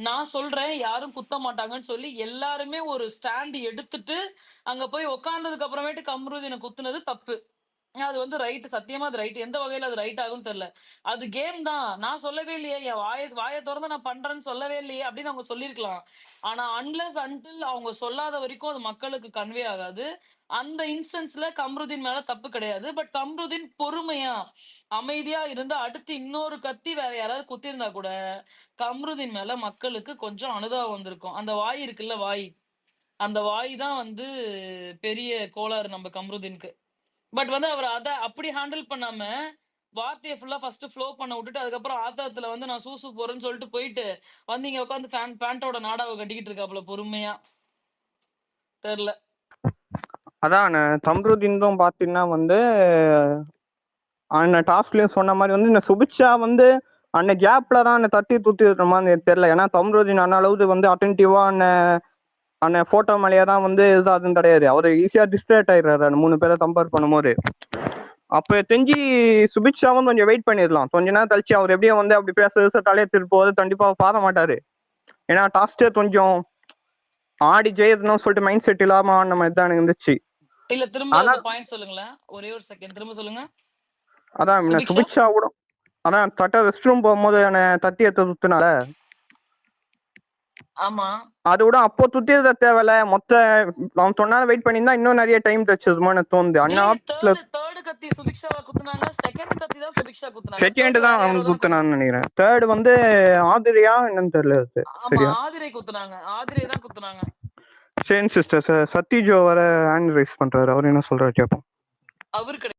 நான் சொல்றேன் யாரும் குத்த மாட்டாங்கன்னு சொல்லி எல்லாருமே ஒரு ஸ்டாண்ட் எடுத்துட்டு அங்க போய் உட்கார்ந்ததுக்கு அப்புறமேட்டு கம்ருதீனை குத்துனது தப்பு. அது வந்து ரைட், சத்தியமா அது ரைட். எந்த வகையில அது ரைட் ஆகும்னு தெரியல. அது கேம் தான், நான் சொல்லவே இல்லையே, என் வாயை திறந்து நான் பண்றேன்னு சொல்லவே இல்லையே அப்படின்னு அவங்க சொல்லிருக்கலாம். ஆனா அன்லெஸ் அன்டில் அவங்க சொல்லாத வரைக்கும் அது மக்களுக்கு கன்வே ஆகாது. அந்த இன்ஸ்டன்ஸ்ல கம்ருதீன் மேல தப்பு கிடையாது. பட் கம்ருதீன் பொறுமையா அமைதியா இருந்து அடுத்து இன்னொரு கத்தி வேற யாராவது குத்திருந்தா கூட கம்ருதீன் மேல மக்களுக்கு கொஞ்சம் அனுதாபம் வந்திருக்கும். அந்த வாய் இருக்குல்ல, அந்த வாய் தான் வந்து பெரிய கோளாறு நம்ம கம்ருதீனுக்கு. பட் வந்து அவர் அப்படி ஹேண்டில் பண்ணாம வார்த்தையை ஃபுல்லா ஃபர்ஸ்ட் ஃப்ளோ பண்ண விட்டுட்டு அதுக்கப்புறம் ஆத்தத்துல வந்து நான் சூசு போறேன்னு சொல்லிட்டு போயிட்டு வந்து இங்க உட்காந்து பேண்டோட நாடாவை கட்டிக்கிட்டு இருக்காப்புல பொறுமையா. தெரியல. அதான் தம்ருதீன் பாத்தீங்கன்னா வந்து அந்த டாஸ்க்லயும் சொன்ன மாதிரி வந்து இந்த சுபிக்ஷா வந்து அந்த கேப்ல தான் தட்டி தூத்தி இருக்கிற மாதிரி தெரியல. ஏன்னா தம்ருதீன் அளவுக்கு வந்து அட்டென்டிவா அந்த போட்டோ மேலேயே தான் வந்து அதுவும் கிடையாது, அவர் ஈஸியா டிஸ்ட்ராக்ட் ஆயிடுறாரு அந்த 3 பேரை கம்பேர் பண்ணும்போது. அப்ப தெரிஞ்சு சுபிக்ஷாவும் கொஞ்சம் வெயிட் பண்ணிடலாம், கொஞ்ச நேரம் கழிச்சு அவர் எப்படியும் வந்து அப்படி பேச தலையை திருப்போது கண்டிப்பா பார மாட்டாரு. ஏன்னா டாஸ்கே கொஞ்சம் ஆடி ஜெயிக்கணும்னு சொல்லிட்டு மைண்ட் செட் இல்லாம ஆடின மாதிரி தான் இருந்துச்சு. இல்ல திரும்ப அந்த பாயிண்ட் சொல்லுங்களேன், ஒரே ஒரு செகண்ட் திரும்ப சொல்லுங்க. அதான் சுபிக்ஷா கூட அதான் ரெஸ்ட் ரூம் போகும்போது தட்டி எடுத்து சுத்தினால ஆமா. அதோட அப்போ துத்தியத தேவையில்ல மொத்த அவன் சொன்னாலும் வெயிட் பண்ணியிருந்தா இன்னும் நிறைய டைம் தச்சுதுமோன்னு தோணுது. அண்ணா இல்லையே ஆப்ஸ்ல தேர்ட் கத்தி சுபிக்ஷாவா குத்துனாங்க. செகண்ட் கத்தி தான் சுபிக்ஷா குத்துனாங்க. செகண்ட் தேர்ட் தான் வேற அவன் யாரோ தானே குத்துனான்னு நினைக்கிறேன். தேர்ட் வந்து ஆதிரியா என்னன்னு தெரியல அது ஆமா சரியா. ஆதிரை குத்துனாங்க. ஆதிரை தான் குத்துனாங்க. சரி சிஸ்டர், சத்யஜோ வர ஹேண்ட் ரைஸ் பண்றாரு, அவர் என்ன சொல்றாரு கேட்போம். அவரு கிடையாது.